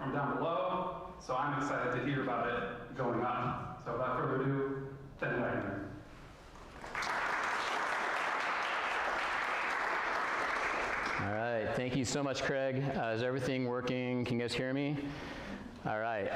from down below, so I'm excited to hear about it going up. So without further ado, Ben Waggoner. All right, thank you so much, Craig. Is everything working? Can you guys hear me? All right,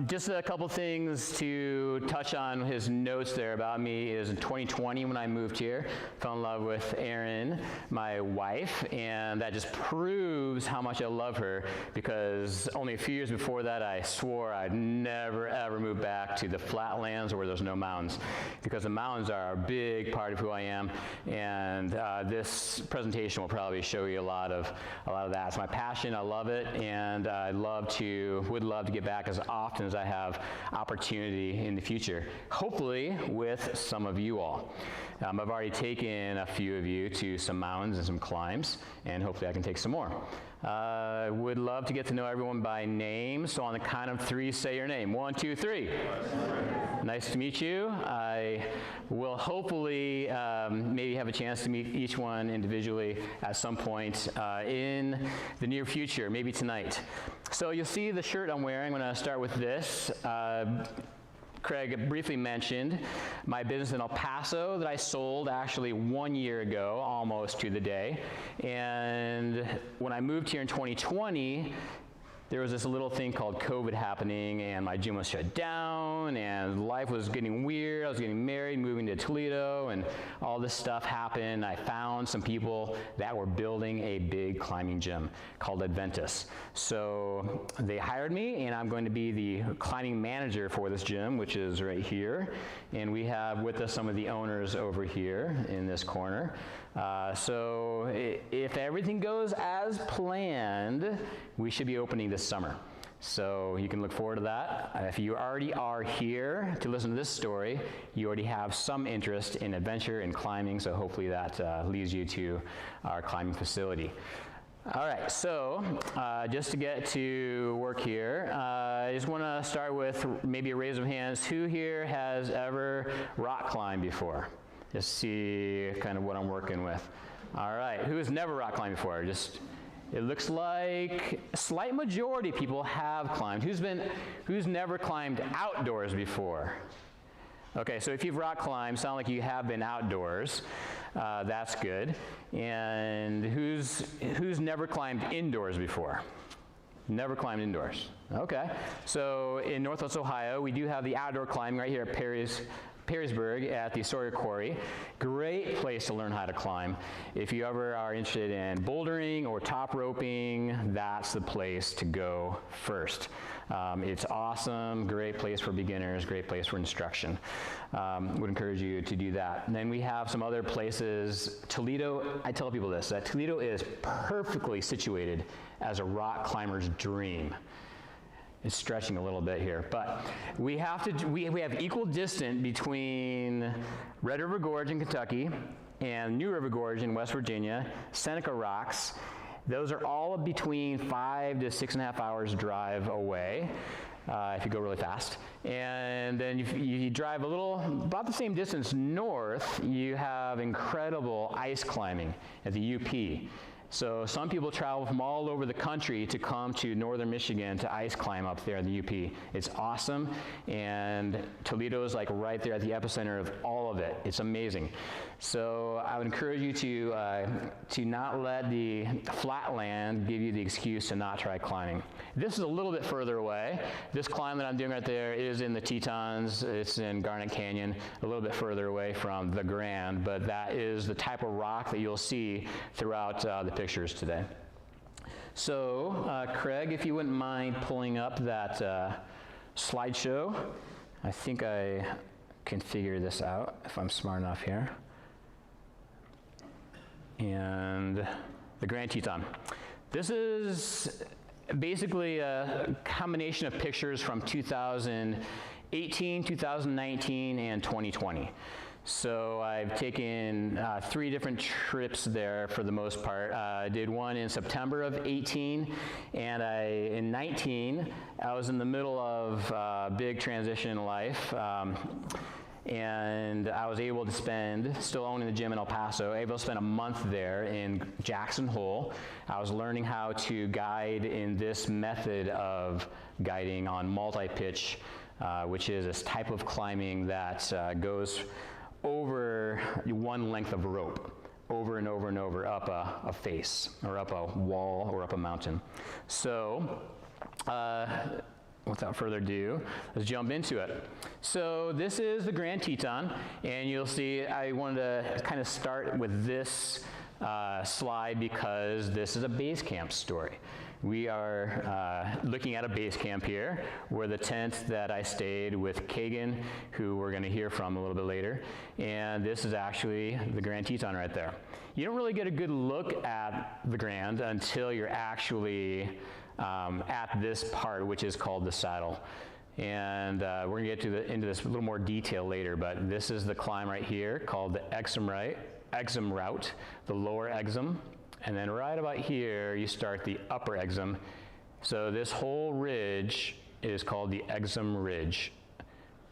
just a couple things to touch on. His notes there about me is in 2020 when I moved here, fell in love with Erin, my wife, and that just proves how much I love her, because only a few years before that I swore I'd never ever move back to the flatlands where there's no mountains, because the mountains are a big part of who I am, and this presentation will probably show you a lot of that. It's my passion, I love it, and I would love to get back as often as I have opportunity in the future, hopefully with some of you all. I've already taken a few of you to some mountains and some climbs, and hopefully I can take some more. Would love to get to know everyone by name, so on the count of 3, say your name. 1, 2, 3. Nice to meet you. I will hopefully maybe have a chance to meet each one individually at some point in the near future, maybe tonight. So you'll see the shirt I'm wearing. I'm going to start with this. Craig briefly mentioned my business in El Paso that I sold actually 1 year ago, almost to the day. And when I moved here in 2020, there was this little thing called COVID happening, and my gym was shut down, and life was getting weird. I was getting married, moving to Toledo, and all this stuff happened. I found some people that were building a big climbing gym called Adventus. So they hired me, and I'm going to be the climbing manager for this gym, which is right here. And we have with us some of the owners over here in this corner. So if everything goes as planned, we should be opening this summer. So you can look forward to that. If you already are here to listen to this story, you already have some interest in adventure and climbing, so hopefully that leads you to our climbing facility. All right, so just to get to work here, I just want to start with maybe a raise of hands. Who here has ever rock climbed before? Just see kind of what I'm working with. All right, who has never rock climbed before? It looks like a slight majority of people have climbed. Who's never climbed outdoors before? Okay, so if you've rock climbed, sound like you have been outdoors. That's good. And who's never climbed indoors before? Never climbed indoors. Okay, so in Northwest Ohio, we do have the outdoor climbing right here at Perrysburg at the Sawyer Quarry. Great place to learn how to climb. If you ever are interested in bouldering or top roping, that's the place to go first. It's awesome, great place for beginners, great place for instruction. Would encourage you to do that. And then we have some other places. Toledo, I tell people this, that Toledo is perfectly situated as a rock climber's dream. It's stretching a little bit here, but we have equal distance between Red River Gorge in Kentucky and New River Gorge in West Virginia, Seneca Rocks. Those are all between 5 to 6.5 hours drive away if you go really fast. And then you drive about the same distance north, you have incredible ice climbing at the UP. So some people travel from all over the country to come to northern Michigan to ice climb up there in the UP. It's awesome, and Toledo is like right there at the epicenter of all of it. It's amazing. So I would encourage you to not let the flatland give you the excuse to not try climbing. This is a little bit further away. This climb that I'm doing right there is in the Tetons. It's in Garnet Canyon, a little bit further away from the Grand, but that is the type of rock that you'll see throughout the pictures today. So, Craig, if you wouldn't mind pulling up that slideshow. I think I can figure this out if I'm smart enough here. And the Grand Teton. This is basically a combination of pictures from 2018, 2019, and 2020. So I've taken 3 different trips there for the most part. I did one in September of 18, and in 19, I was in the middle of a big transition in life. and I was able to spend, still owning the gym in El Paso, able to spend a month there in Jackson Hole. I was learning how to guide in this method of guiding on multi-pitch, which is this type of climbing that goes over one length of rope, over and over and over, up a face, or up a wall, or up a mountain. So, without further ado, let's jump into it. So this is the Grand Teton, and you'll see I wanted to kind of start with this slide because this is a Basecamp story. We are looking at a base camp here, where the tent that I stayed with Kagan, who we're going to hear from a little bit later, and this is actually the Grand Teton right there. You don't really get a good look at the Grand until you're actually at this part, which is called the saddle. And we're going to get into this a little more detail later, but this is the climb right here called the Exum Route, the lower Exum. And then right about here, you start the upper Exum. So this whole ridge is called the Exum Ridge.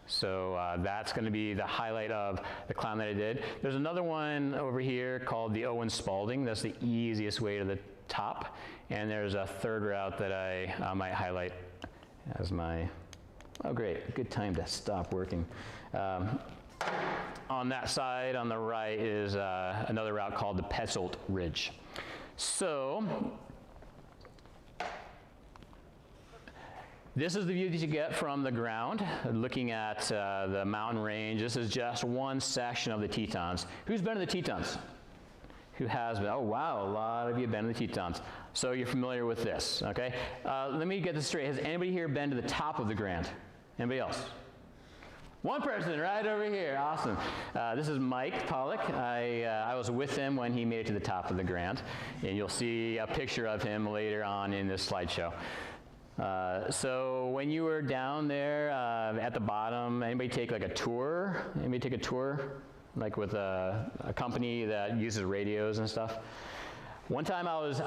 So that's going to be the highlight of the climb that I did. There's another one over here called the Owen Spalding. That's the easiest way to the top. And there's a third route that I might highlight as my, oh great, good time to stop working. On that side, on the right, is another route called the Petzold Ridge. So, this is the view that you get from the ground, looking at the mountain range. This is just one section of the Tetons. Who's been to the Tetons? Who has been? Oh wow, a lot of you have been to the Tetons. So you're familiar with this, okay? Let me get this straight. Has anybody here been to the top of the Grand? Anybody else? One person right over here, awesome. This is Mike Pollock. I was with him when he made it to the top of the Grand, and you'll see a picture of him later on in this slideshow. So when you were down there at the bottom, anybody take like a tour? Anybody take a tour, like with a company that uses radios and stuff? One time I was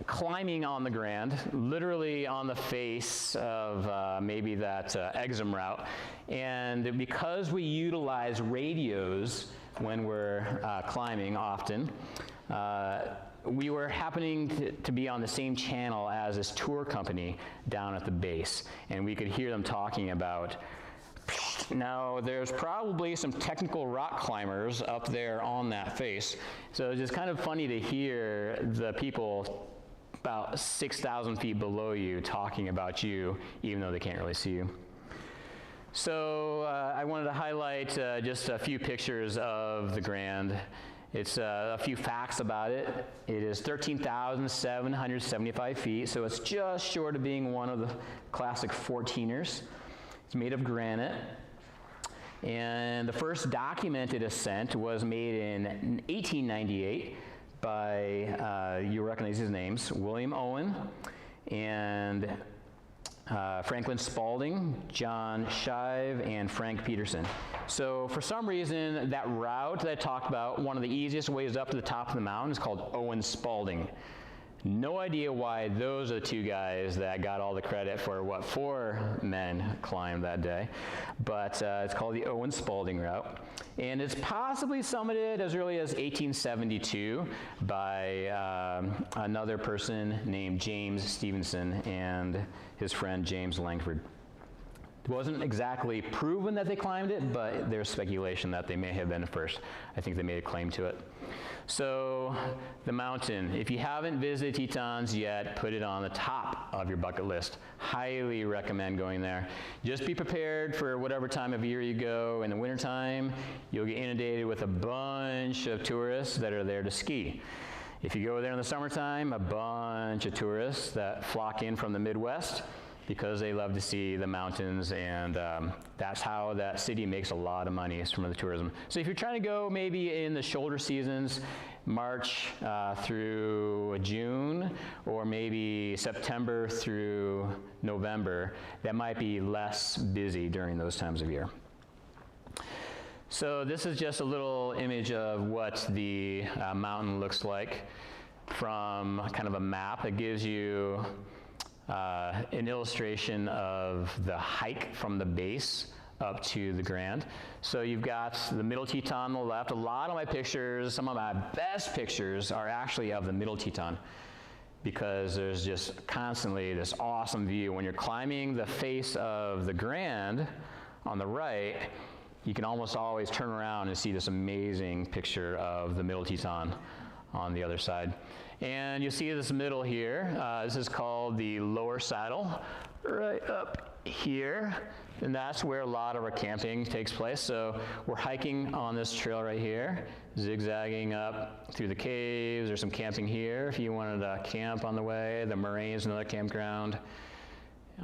climbing on the Grand, literally on the face of maybe that Exum route, and because we utilize radios when we're climbing often, we were happening to be on the same channel as this tour company down at the base, and we could hear them talking about, now there's probably some technical rock climbers up there on that face, so it's just kind of funny to hear the people about 6,000 feet below you talking about you, even though they can't really see you. So I wanted to highlight just a few pictures of the Grand. It's a few facts about it. It is 13,775 feet, so it's just short of being one of the classic 14ers. It's made of granite. And the first documented ascent was made in 1898 by, you recognize his names, William Owen and Franklin Spalding, John Shive, and Frank Peterson. So for some reason, that route that I talked about, one of the easiest ways up to the top of the mountain, is called Owen Spalding. No idea why those are the two guys that got all the credit for what 4 men climbed that day, but it's called the Owen Spalding route. And it's possibly summited as early as 1872 by another person named James Stevenson and his friend James Langford. It wasn't exactly proven that they climbed it, but there's speculation that they may have been first. I think they made a claim to it. So, the mountain. If you haven't visited Tetons yet, put it on the top of your bucket list. Highly recommend going there. Just be prepared for whatever time of year you go. In the wintertime, you'll get inundated with a bunch of tourists that are there to ski. If you go there in the summertime, a bunch of tourists that flock in from the Midwest because they love to see the mountains, and that's how that city makes a lot of money, is from the tourism. So if you're trying to go maybe in the shoulder seasons, March through June, or maybe September through November, that might be less busy during those times of year. So this is just a little image of what the mountain looks like from kind of a map. It gives you an illustration of the hike from the base up to the Grand. So you've got the Middle Teton on the left. A lot of my pictures, some of my best pictures are actually of the Middle Teton, because there's just constantly this awesome view. When you're climbing the face of the Grand on the right, you can almost always turn around and see this amazing picture of the Middle Teton on the other side. And you see this middle here. This is called the lower saddle, right up here. And that's where a lot of our camping takes place. So we're hiking on this trail right here, zigzagging up through the caves. There's some camping here if you wanted to camp on the way. The Moraine's another campground,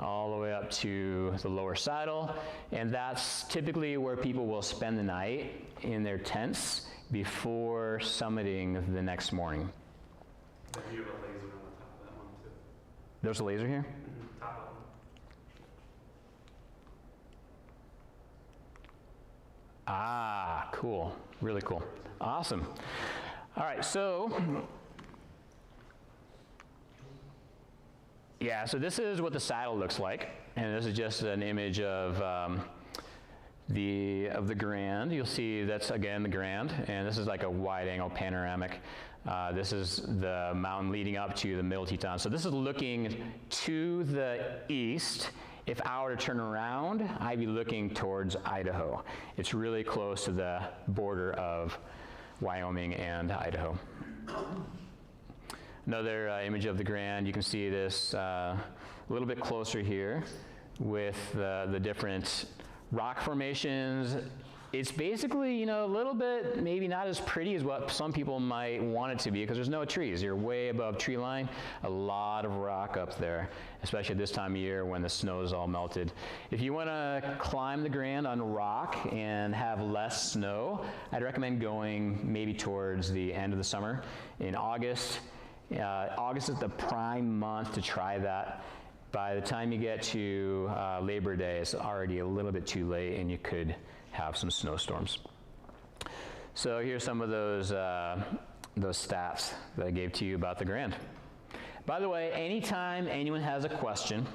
all the way up to the lower saddle. And that's typically where people will spend the night in their tents before summiting the next morning. You have a laser on the top of that one too. There's a laser here? Mm-hmm. Top of them. Ah, cool. Really cool. Awesome. All right, so yeah, so this is what the saddle looks like, and this is just an image of the Grand. You'll see that's again the Grand, and this is like a wide-angle panoramic. This is the mountain leading up to the Middle Teton. So this is looking to the east. If I were to turn around, I'd be looking towards Idaho. It's really close to the border of Wyoming and Idaho. Another image of the Grand. You can see this a little bit closer here with the different rock formations. It's basically, you know, a little bit maybe not as pretty as what some people might want it to be, because there's no trees. You're way above tree line. A lot of rock up there, especially at this time of year when the snow is all melted. If you want to climb the Grand on rock and have less snow, I'd recommend going maybe towards the end of the summer. In August, August is the prime month to try that. By the time you get to Labor Day, it's already a little bit too late, and you could have some snowstorms. So here's some of those stats that I gave to you about the Grand. By the way, anytime anyone has a question,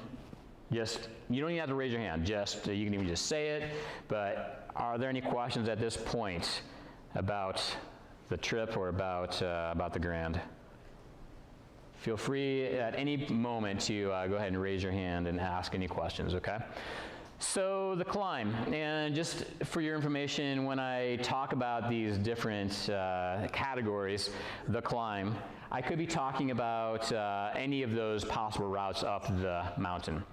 you don't even have to raise your hand. You can even just say it. But are there any questions at this point about the trip or about the Grand? Feel free at any moment to go ahead and raise your hand and ask any questions, okay? So the climb, and just for your information, when I talk about these different categories, the climb, I could be talking about any of those possible routes up the mountain.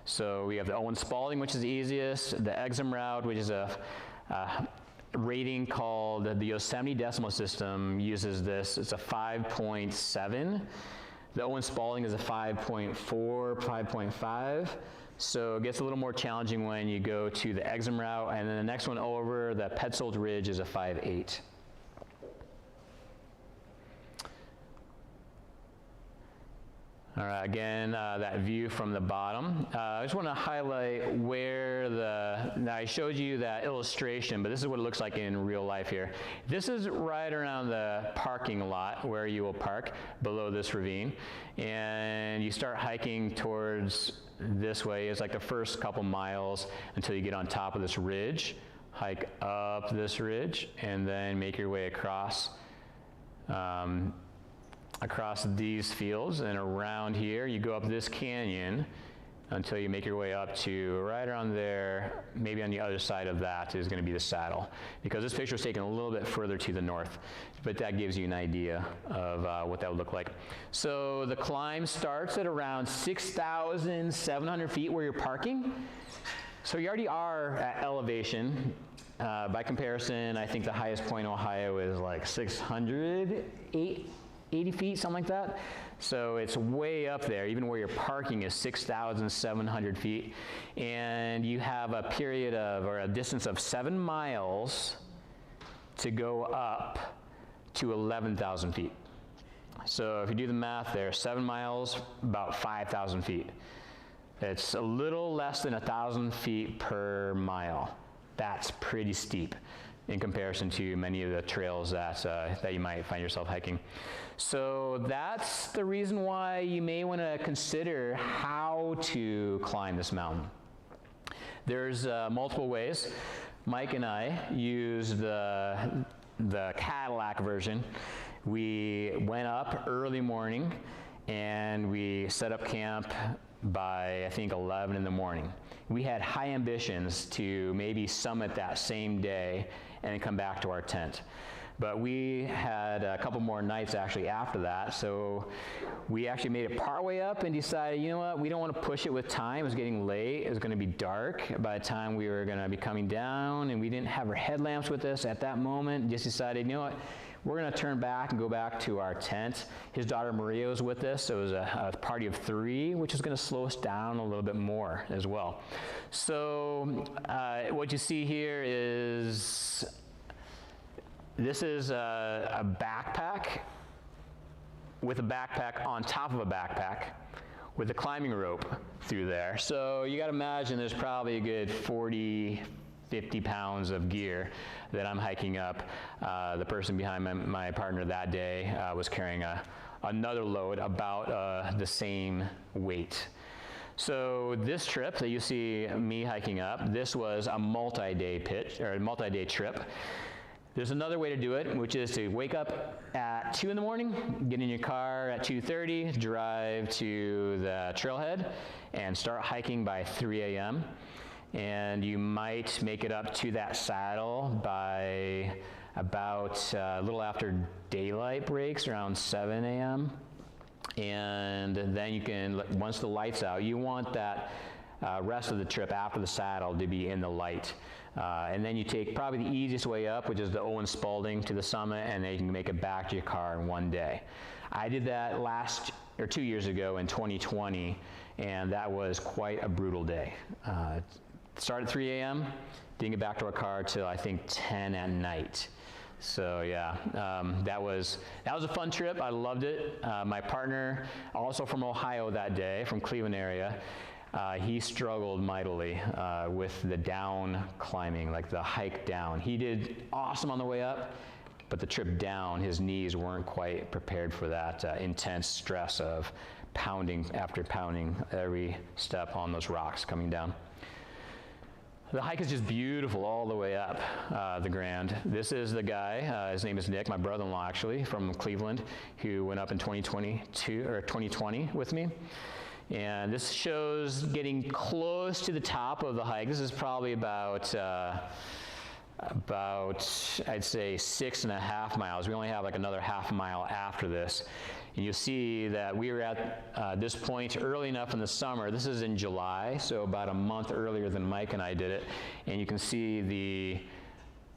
So we have the Owen Spalding, which is the easiest, the Exum route, which is a rating called the Yosemite Decimal System uses this. It's a 5.7. The Owen Spalding is a 5.4, 5.5. So it gets a little more challenging when you go to the Exum route, and then the next one over, the Petzold Ridge, is a 5.8. All right, again, that view from the bottom. I just want to highlight where now I showed you that illustration, but this is what it looks like in real life here. This is right around the parking lot where you will park below this ravine. And you start hiking towards this way. It's like the first couple miles until you get on top of this ridge. Hike up this ridge and then make your way across these fields, and around here you go up this canyon until you make your way up to right around there. Maybe on the other side of that is going to be the saddle, because this picture is taken a little bit further to the north, but that gives you an idea of what that would look like. So the climb starts at around 6,700 feet where you're parking. So you already are at elevation. By comparison, I think the highest point in Ohio is like 680 feet, something like that. So it's way up there. Even where you're parking is 6,700 feet. And you have a period of, or a distance of 7 miles to go up to 11,000 feet. So if you do the math there, 7 miles, about 5,000 feet. It's a little less than 1,000 feet per mile. That's pretty steep in comparison to many of the trails that you might find yourself hiking. So that's the reason why you may want to consider how to climb this mountain. There's multiple ways. Mike and I used the Cadillac version. We went up early morning and we set up camp by, I think, 11 in the morning. We had high ambitions to maybe summit that same day and then come back to our tent. But we had a couple more nights actually after that, so we actually made it partway up and decided, you know what, we don't want to push it with time. It was getting late, it was going to be dark by the time we were going to be coming down, and we didn't have our headlamps with us at that moment. Just decided, you know what, we're going to turn back and go back to our tent. His daughter Maria was with us, so it was a party of 3, which is going to slow us down a little bit more as well. So what you see here is, this is a backpack with a backpack on top of a backpack with a climbing rope through there. So you got to imagine there's probably a good 40, 50 pounds of gear that I'm hiking up. The person behind my partner that day was carrying another load about the same weight. So this trip that you see me hiking up, this was a multi-day trip. There's another way to do it, which is to wake up at 2 in the morning, get in your car at 2:30, drive to the trailhead, and start hiking by 3 a.m. And you might make it up to that saddle by about a little after daylight breaks, around 7 a.m. And then you can, once the light's out, you want that rest of the trip after the saddle to be in the light. And then you take probably the easiest way up, which is the Owen Spalding to the summit, and then you can make it back to your car in one day. I did that 2 years ago in 2020, and that was quite a brutal day. Started at 3 a.m., didn't get back to our car till I think 10 at night. So yeah, that was a fun trip. I loved it. My partner, also from Ohio that day, from Cleveland area, he struggled mightily with the down climbing, like the hike down. He did awesome on the way up, but the trip down, his knees weren't quite prepared for that intense stress of pounding after pounding every step on those rocks coming down. The hike is just beautiful all the way up the Grand. This is the guy, his name is Nick, my brother-in-law actually, from Cleveland, who went up in 2020 with me. And this shows getting close to the top of the hike. This is probably about I'd say 6.5 miles. We only have like another half mile after this. And you'll see that we were at this point early enough in the summer. This is in July, so about a month earlier than Mike and I did it. And you can see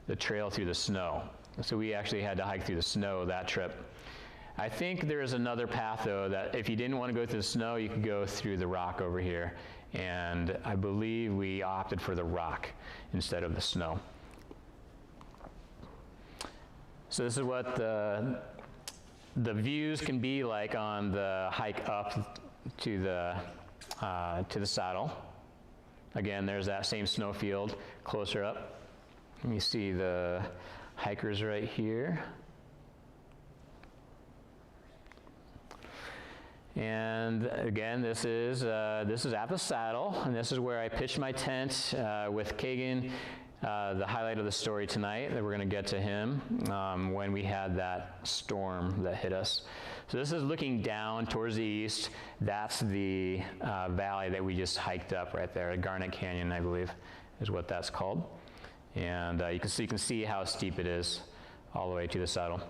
the trail through the snow. So we actually had to hike through the snow that trip. I think there's another path, though, that if you didn't want to go through the snow, you could go through the rock over here. And I believe we opted for the rock instead of the snow. So this is what the views can be like on the hike up to the saddle. Again, there's that same snowfield closer up. You see the hikers right here. And again, this is at the saddle, and this is where I pitched my tent with Kagan. The highlight of the story tonight, that we're going to get to him when we had that storm that hit us. So this is looking down towards the east. That's the valley that we just hiked up right there. Garnet Canyon, I believe, is what that's called. And you can see how steep it is all the way to the saddle.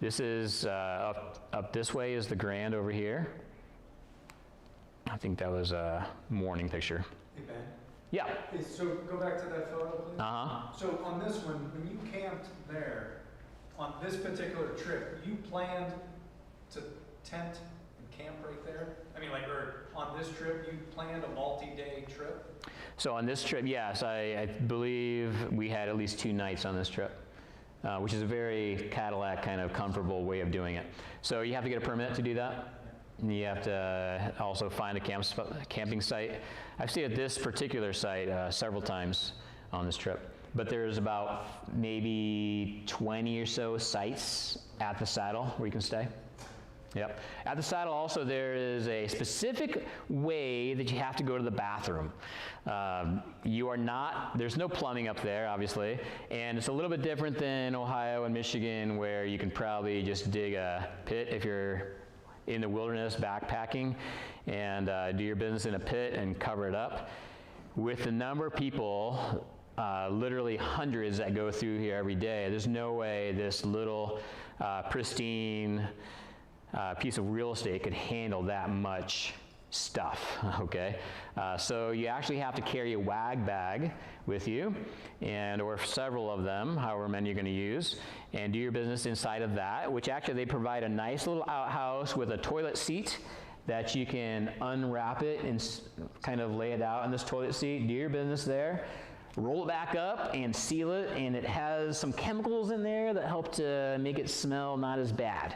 This is up this way is the Grand over here. I think that was a morning picture. Hey, Ben. Yeah. Hey, so go back to that photo, please. Uh-huh. So on this one, when you camped there, on this particular trip, you planned to tent and camp right there? I mean, like, or on this trip, you planned a multi-day trip? So on this trip, yes, I believe we had at least 2 nights on this trip. Which is a very Cadillac kind of comfortable way of doing it. So you have to get a permit to do that. And you have to also find a camping site. I've stayed at this particular site several times on this trip. But there's about maybe 20 or so sites at the saddle where you can stay. Yep. At the saddle also there is a specific way that you have to go to the bathroom. There's no plumbing up there, obviously, and it's a little bit different than Ohio and Michigan, where you can probably just dig a pit if you're in the wilderness backpacking and do your business in a pit and cover it up. With the number of people, literally hundreds that go through here every day, there's no way this little pristine piece of real estate could handle that much stuff, okay? So you actually have to carry a wag bag with you, or several of them, however many you're going to use, and do your business inside of that, which actually they provide a nice little outhouse with a toilet seat that you can unwrap it and kind of lay it out in this toilet seat, do your business there, roll it back up and seal it, and it has some chemicals in there that help to make it smell not as bad.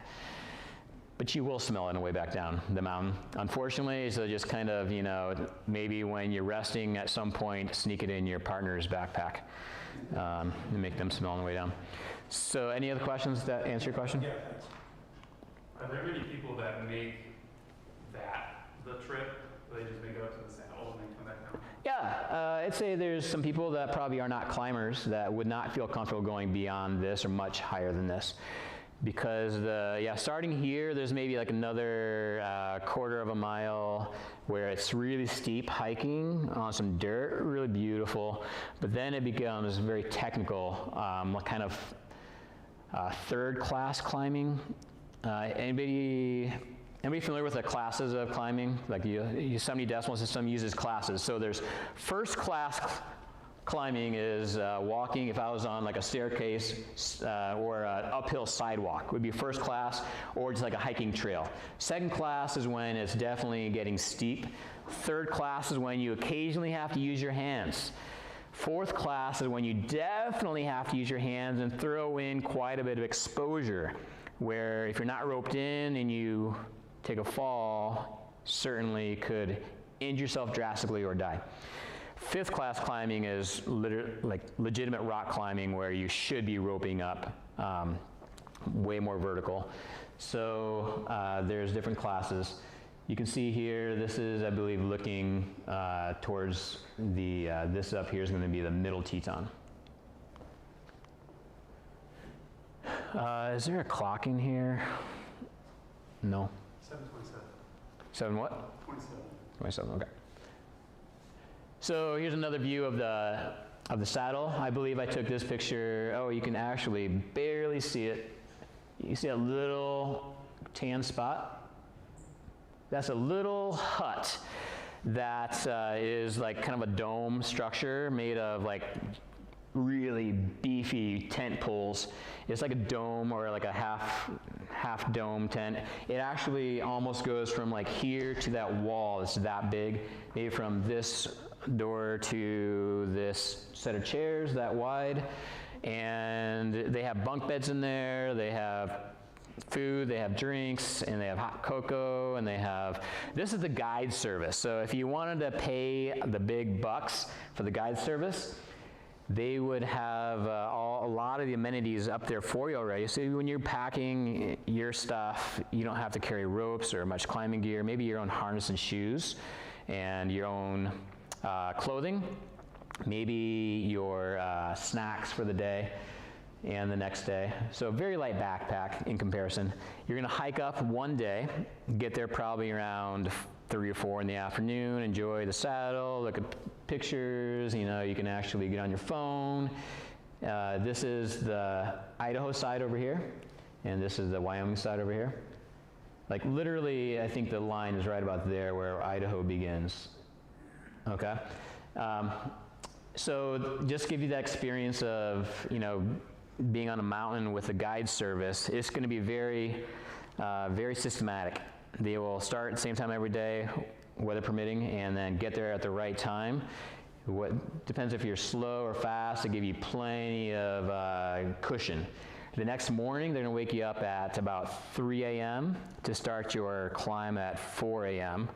But you will smell it on the way back down the mountain. Unfortunately, so just kind of, maybe when you're resting at some point, sneak it in your partner's backpack and make them smell on the way down. So any other questions that answer your question? Yeah, thanks. Are there many people that make that the trip? Or they just make it up to the saddle and then come back down? Yeah, I'd say there's some people that probably are not climbers that would not feel comfortable going beyond this or much higher than this. Because starting here, there's maybe like another quarter of a mile where it's really steep hiking on some dirt, really beautiful. But then it becomes very technical, kind of third-class climbing. Anybody familiar with the classes of climbing? Like the Yosemite Decimal System uses classes. So there's first-class climbing is walking. If I was on like a staircase or an uphill sidewalk, would be first class, or just like a hiking trail. Second class is when it's definitely getting steep. Third class is when you occasionally have to use your hands. Fourth class is when you definitely have to use your hands and throw in quite a bit of exposure, where if you're not roped in and you take a fall, certainly could injure yourself drastically or die. Fifth class climbing is legitimate rock climbing, where you should be roping up, way more vertical. So there's different classes. You can see here, this is, I believe, looking towards this up here is going to be the Middle Teton. Is there a clock in here? No. 7:27. 7 what? 27. 27, okay. So here's another view of the saddle. I believe I took this picture. Oh, you can actually barely see it. You see a little tan spot? That's a little hut that is like kind of a dome structure made of like really beefy tent poles. It's like a dome or like a half dome tent. It actually almost goes from like here to that wall. It's that big, maybe from this door to this set of chairs that wide. And they have bunk beds in there. They have food, they have drinks, and they have hot cocoa, and this is the guide service. So if you wanted to pay the big bucks for the guide service, they would have a lot of the amenities up there for you already. So when you're packing your stuff, you don't have to carry ropes or much climbing gear, maybe your own harness and shoes, and your own clothing, maybe your snacks for the day and the next day. So very light backpack in comparison. You're gonna hike up one day, get there probably around 3 or 4 in the afternoon, enjoy the saddle, look at pictures, you can actually get on your phone. This is the Idaho side over here, and this is the Wyoming side over here. Like literally, I think the line is right about there where Idaho begins. Okay? So just give you that experience of, being on a mountain with a guide service. It's going to be very, very systematic. They will start at the same time every day, weather permitting, and then get there at the right time. What depends if you're slow or fast. They give you plenty of cushion. The next morning, they're going to wake you up at about 3 a.m. to start your climb at 4 a.m.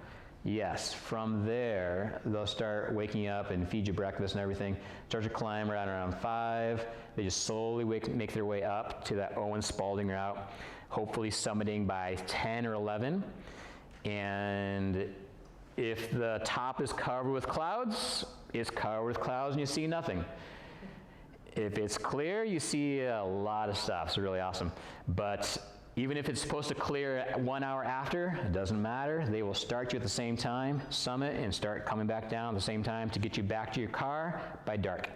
Yes, from there, they'll start waking you up and feed you breakfast and everything. Start your climb right around 5. They just slowly make their way up to that Owen Spalding route. hopefully summiting by 10 or 11. And if the top is covered with clouds, it's covered with clouds and you see nothing. If it's clear, you see a lot of stuff. It's really awesome. But even if it's supposed to clear 1 hour after, it doesn't matter. They will start you at the same time, summit, and start coming back down at the same time to get you back to your car by dark.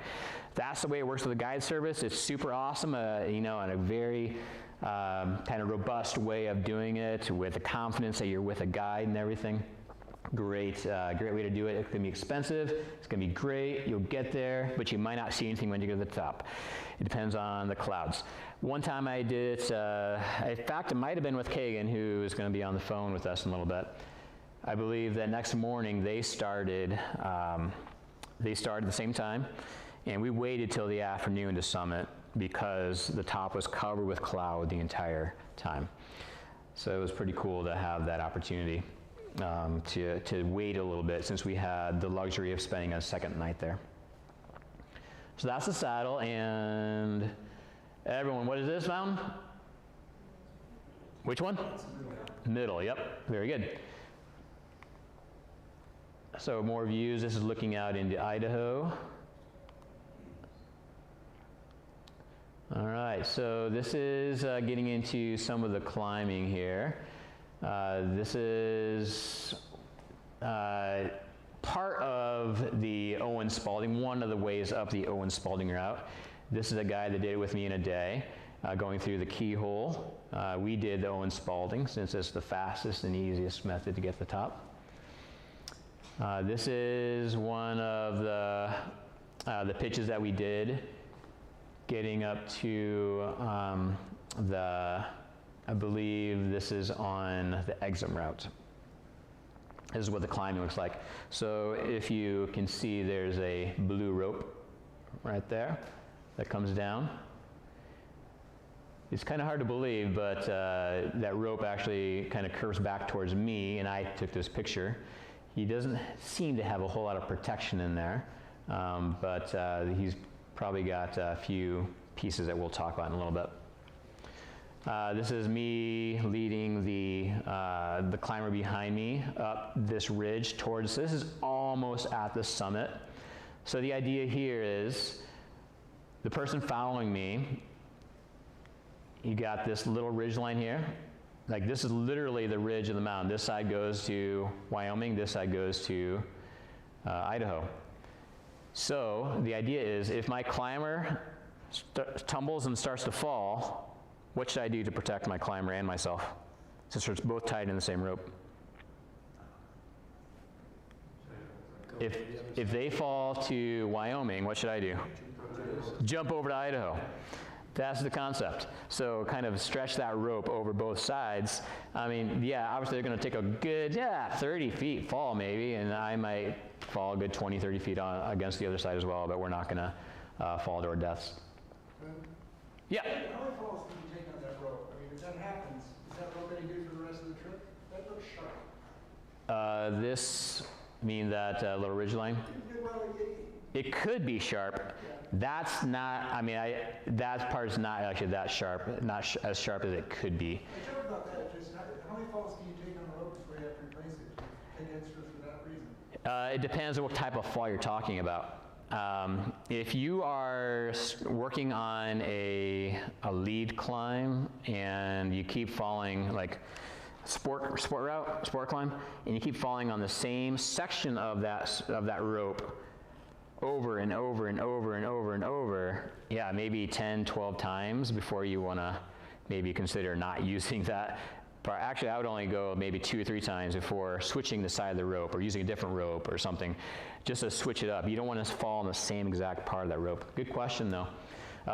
That's the way it works with the guide service. It's super awesome, you know, and a very kind of robust way of doing it with the confidence that you're with a guide and everything. Great way to do it. It's going to be expensive. It's going to be great. You'll get there, but you might not see anything when you get to the top. It depends on the clouds. One time I did it, in fact, it might have been with Kagan, who is going to be on the phone with us in a little bit. I believe that next morning they started at the same time, and we waited till the afternoon to summit because the top was covered with cloud the entire time. So it was pretty cool to have that opportunity. To wait a little bit since we had the luxury of spending a second night there. So that's the saddle, and everyone, what is this mountain? Which one? Middle, yep, very good. So more views, this is looking out into Idaho. All right, so this is getting into some of the climbing here. This is part of the Owen Spalding, one of the ways up the Owen Spalding route. This is a guy that did it with me in a day, going through the keyhole. We did the Owen Spalding since it's the fastest and easiest method to get to the top. This is one of the pitches that we did, getting up to I believe this is on the exit route. This is what the climbing looks like. So if you can see, there's a blue rope right there that comes down. It's kind of hard to believe, but that rope actually kind of curves back towards me, and I took this picture. He doesn't seem to have a whole lot of protection in there, but he's probably got a few pieces that we'll talk about in a little bit. This is me leading the climber behind me up this ridge towards, this is almost at the summit. So the idea here is the person following me, you got this little ridge line here. Like this is literally the ridge of the mountain. This side goes to Wyoming, this side goes to Idaho. So the idea is if my climber tumbles and starts to fall, what should I do to protect my climber and myself, since we're both tied in the same rope? If they fall to Wyoming, what should I do? Jump over to Idaho. That's the concept. So kind of stretch that rope over both sides. I mean, yeah, obviously they're going to take a good, 30 feet fall maybe, and I might fall a good 20, 30 feet against the other side as well, but we're not going to fall to our deaths. Yeah? How many falls can you take on that rope? I mean, if that happens, is that rope any good for the rest of the trip? That looks sharp. This mean that little ridge line? Well, It could be sharp. That's not, I mean, that part is not actually that sharp, not as sharp as it could be. I joke about that, just how many falls can you take on the rope before you have to replace it? Take extra for that reason? It depends on what type of fall you're talking about. If you are working on a lead climb and you keep falling, like sport climb, and you keep falling on the same section of that rope over and over and over and over and over, yeah, maybe 10, 12 times before you want to maybe consider not using that. But actually, I would only go maybe 2 or 3 times before switching the side of the rope or using a different rope or something, just to switch it up. You don't want to fall on the same exact part of that rope. Good question, though.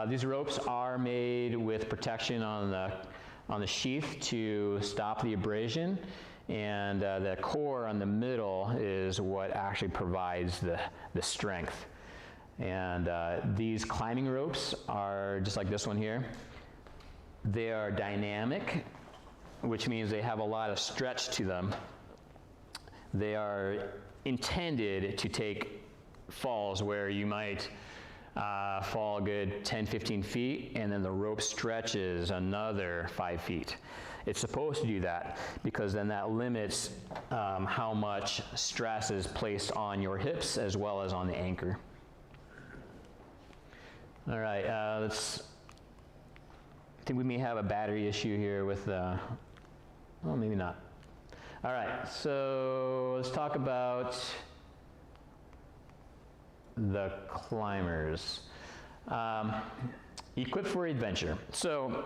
These ropes are made with protection on the sheath to stop the abrasion, and the core on the middle is what actually provides the strength. And these climbing ropes are just like this one here. They are dynamic, which means they have a lot of stretch to them. They are intended to take falls where you might fall a good 10, 15 feet, and then the rope stretches another 5 feet. It's supposed to do that because then that limits how much stress is placed on your hips as well as on the anchor. All right, I think we may have a battery issue here with, well, maybe not. All right, so let's talk about the climbers. Equipped for adventure. So,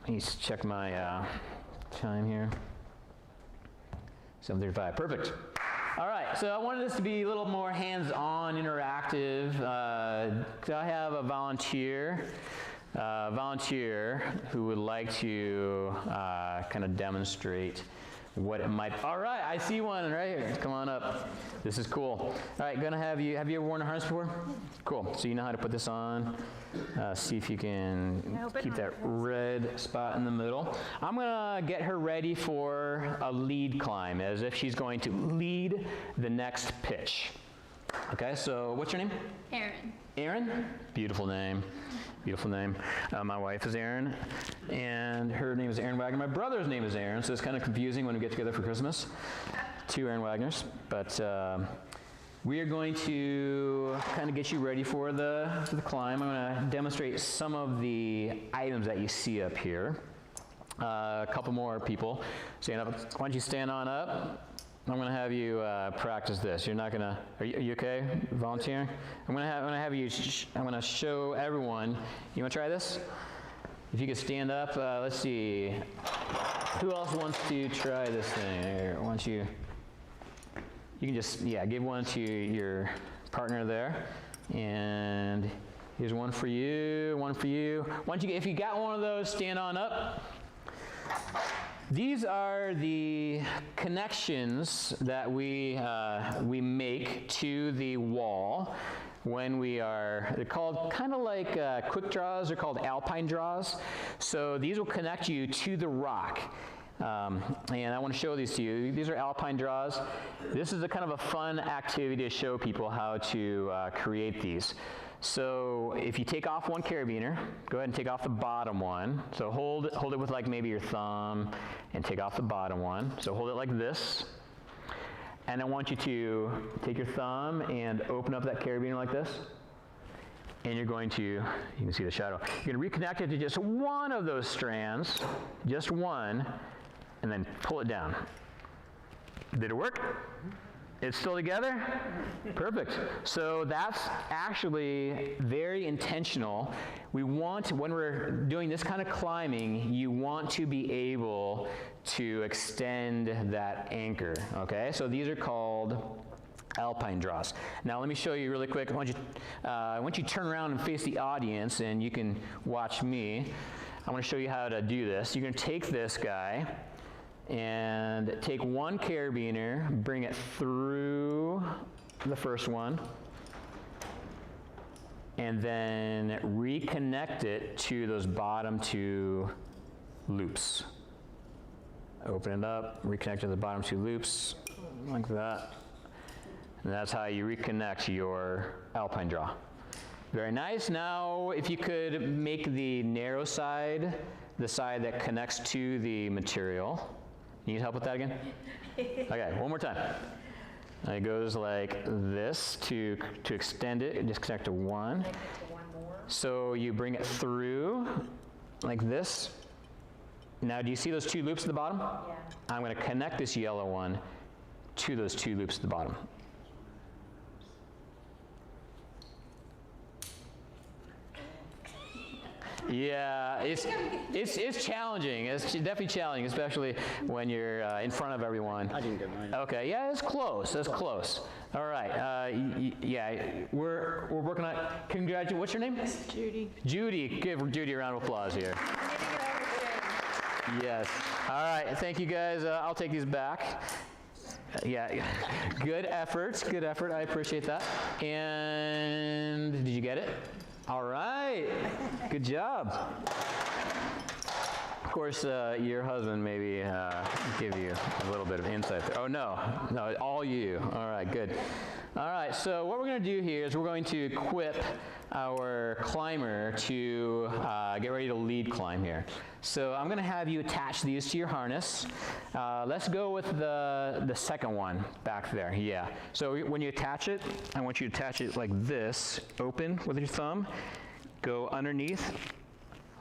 let me check my time here. 7:35, perfect. All right, so I wanted this to be a little more hands-on, interactive. So I have a volunteer who would like to kind of demonstrate what it might. All right, I see one right here. Come on up. This is cool. All right, gonna have you ever worn a harness before? Cool. So you know how to put this on. See if you can keep that red spot in the middle. I'm gonna get her ready for a lead climb, as if she's going to lead the next pitch. Okay, so what's your name? Erin. Erin? Beautiful name. Beautiful name. My wife is Erin, and her name is Erin Waggoner. My brother's name is Erin, so it's kind of confusing when we get together for Christmas. 2 Erin Wagners. But we are going to kind of get you ready for the climb. I'm going to demonstrate some of the items that you see up here. A couple more people. Stand up. Why don't you stand on up? I'm going to have you practice this. You're not going to. Are you okay? Volunteering? I'm going to have you. I'm going to show everyone. You want to try this? If you could stand up. Let's see. Who else wants to try this thing? Here, why don't you? You can just give one to your partner there, and here's one for you. One for you. Why don't you? If you got one of those, stand on up. These are the connections that we make to the wall when we are, they're called kind of like quick draws, they're called alpine draws. So these will connect you to the rock. And I want to show these to you. These are alpine draws. This is a kind of a fun activity to show people how to create these. So if you take off one carabiner, go ahead and take off the bottom one. So hold it with like maybe your thumb and take off the bottom one. So hold it like this. And I want you to take your thumb and open up that carabiner like this. And you're going to, you can see the shadow. You're going to reconnect it to just one of those strands, just one, and then pull it down. Did it work? It's still together? Perfect. So that's actually very intentional. We want, when we're doing this kind of climbing, you want to be able to extend that anchor, okay? So these are called alpine draws. Now let me show you really quick. I want you to turn around and face the audience, and you can watch me. I want to show you how to do this. You're going to take this guy, and take one carabiner, bring it through the first one, and then reconnect it to those bottom 2 loops. Open it up, reconnect to the bottom 2 loops, like that. And that's how you reconnect your alpine draw. Very nice. Now, if you could make the narrow side, the side that connects to the material. You need help with that again? Okay, one more time. It goes like this to extend it. Just connect to one. So you bring it through like this. Now, do you see those 2 loops at the bottom? Yeah. I'm going to connect this yellow one to those 2 loops at the bottom. Yeah, it's challenging. It's definitely challenging, especially when you're in front of everyone. I didn't get mine. Okay, yeah, it's close. That's close. All right. Yeah, we're working on. Congratulations. What's your name? Judy. Judy. Give Judy a round of applause here. Yes. All right. Thank you, guys. I'll take these back. Yeah. Good efforts. Good effort. I appreciate that. And did you get it? All right. Good job. Of course, your husband maybe give you a little bit of insight there. Oh, no, all you. All right, good. All right, so what we're going to do here is we're going to equip our climber to get ready to lead climb here. So I'm going to have you attach these to your harness. Let's go with the second one back there. Yeah. So when you attach it, I want you to attach it like this, open with your thumb, go underneath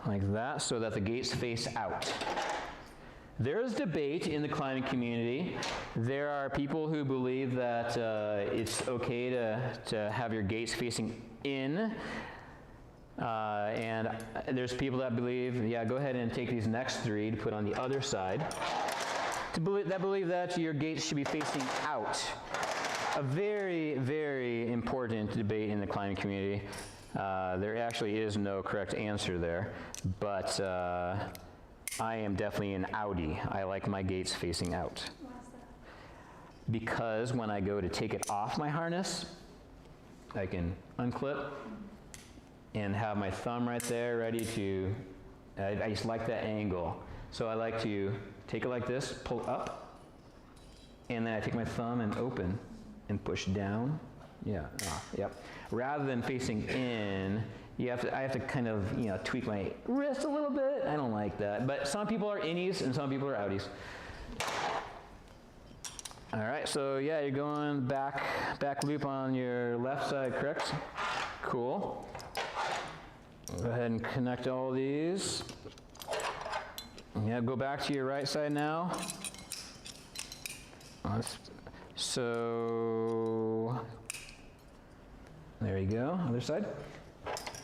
like that so that the gates face out. There is debate in the climbing community. There are people who believe that it's okay to have your gates facing in. And there's people that believe, yeah, go ahead and take these next three to put on the other side. That believe that your gates should be facing out. A very, very important debate in the climbing community. There actually is no correct answer there, but I am definitely an outie. I like my gates facing out. Why is that? Because when I go to take it off my harness, I can unclip and have my thumb right there ready to, I just like that angle. So I like to take it like this, pull up, and then I take my thumb and open and push down. Yeah, yep. Rather than facing in, I have to kind of, tweak my wrist a little bit. I don't like that. But some people are innies and some people are outies. All right, so yeah, you're going back loop on your left side, correct? Cool. Go ahead and connect all these. Yeah, go back to your right side now. So, there you go, other side.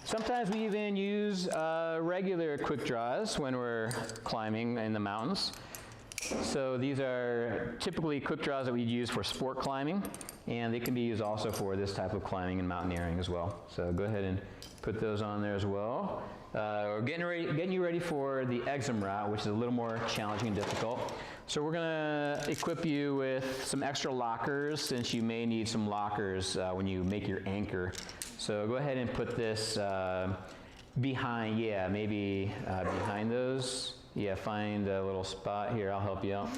Sometimes we even use regular quick draws when we're climbing in the mountains. So these are typically quick draws that we use for sport climbing, and they can be used also for this type of climbing and mountaineering as well. So go ahead and put those on there as well. We're getting you ready for the exam route, which is a little more challenging and difficult. So we're going to equip you with some extra lockers, since you may need some lockers when you make your anchor. So go ahead and put this behind, maybe behind those. Yeah, find a little spot here. I'll help you out.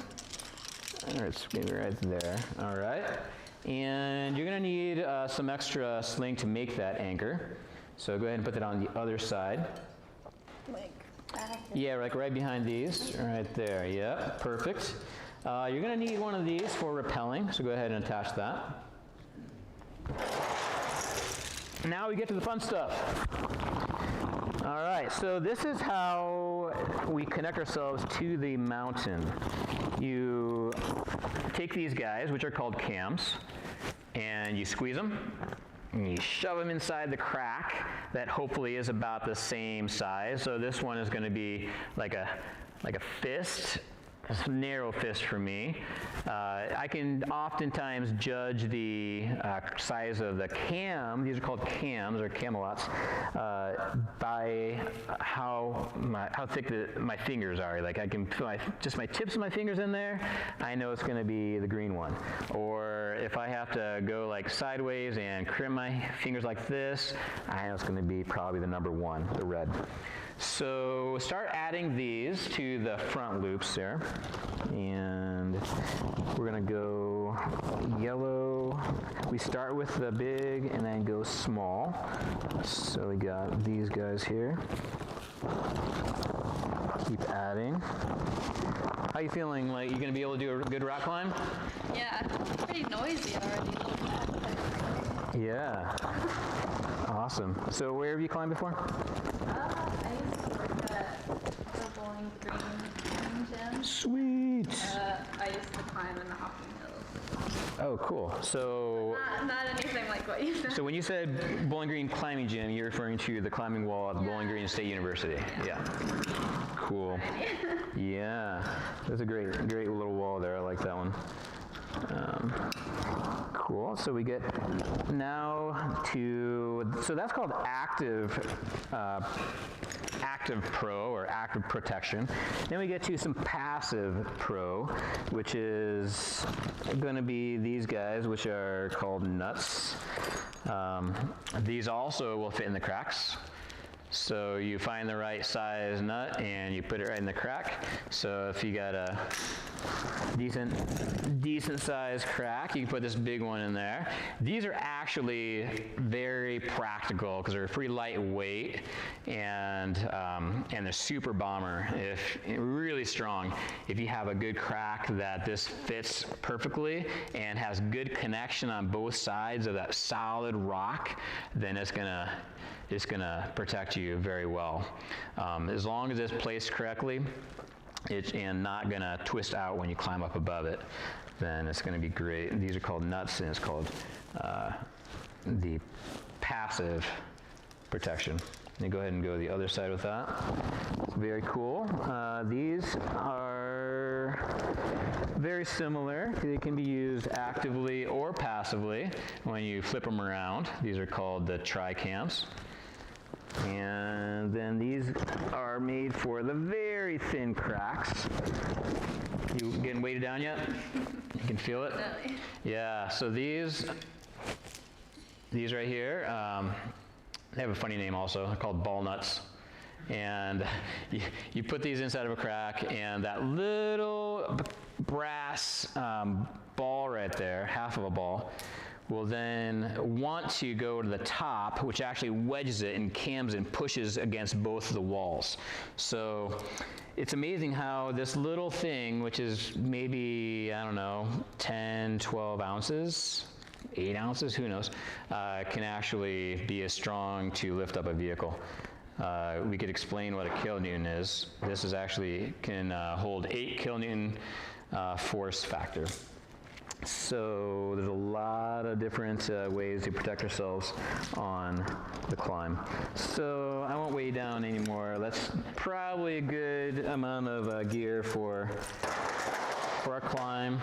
It's maybe right there. All right. And you're going to need some extra sling to make that anchor. So go ahead and put that on the other side. Like back? Yeah, like right behind these. Right there. Yeah, perfect. You're going to need one of these for rappelling. So go ahead and attach that. Now we get to the fun stuff. All right, so this is how we connect ourselves to the mountain. You take these guys, which are called cams, and you squeeze them, and you shove them inside the crack that hopefully is about the same size. So this one is going to be like a fist. It's a narrow fist for me. I can oftentimes judge the size of the cam, these are called cams or camelots, by how thick my fingers are. Like I can put just my tips of my fingers in there, I know it's going to be the green one. Or if I have to go like sideways and crimp my fingers like this, I know it's going to be probably the number one, the red. So start adding these to the front loops there. And we're going to go yellow. We start with the big and then go small. So we got these guys here. Keep adding. How you feeling? Like you going to be able to do a good rock climb? Yeah, it's pretty noisy already. Yeah. Awesome. So where have you climbed before? I used to work at the Bowling Green climbing gym. Sweet. I used to climb in the Hopping Hills. Oh, cool. So Not anything like what you said. So when you said Bowling Green Climbing Gym, you're referring to the climbing wall at Bowling Green State University. Yeah. Cool. Yeah. That's a great little wall there. I like that one. Cool. So we get now to, so that's called active pro or active protection. Then we get to some passive pro, which is going to be these guys, which are called nuts. These also will fit in the cracks. So you find the right size nut and you put it right in the crack. So if you got a decent sized crack. You can put this big one in there. These are actually very practical because they're pretty lightweight and they're super bomber. Really strong. If you have a good crack that this fits perfectly and has good connection on both sides of that solid rock, then it's gonna protect you very well. As long as it's placed correctly, and not gonna twist out when you climb up above it, then it's gonna be great. These are called nuts, and it's called the passive protection. Let me go ahead and go to the other side with that. Very cool. These are very similar. They can be used actively or passively when you flip them around. These are called the tri-camps. And then these are made for the very thin cracks. You getting weighted down yet? You can feel it? Really? Yeah, so these right here, they have a funny name also. They're called ball nuts. And you put these inside of a crack, and that little brass ball right there, half of a ball, will then want to go to the top, which actually wedges it and cams and pushes against both of the walls. So it's amazing how this little thing, which is maybe, I don't know, 10, 12 ounces, 8 ounces, who knows, can actually be as strong to lift up a vehicle. We could explain what a kilonewton is. This is actually can hold 8 kilonewton force factor. So there's a lot of different ways to protect ourselves on the climb. So I won't weigh you down anymore. That's probably a good amount of gear for our climb.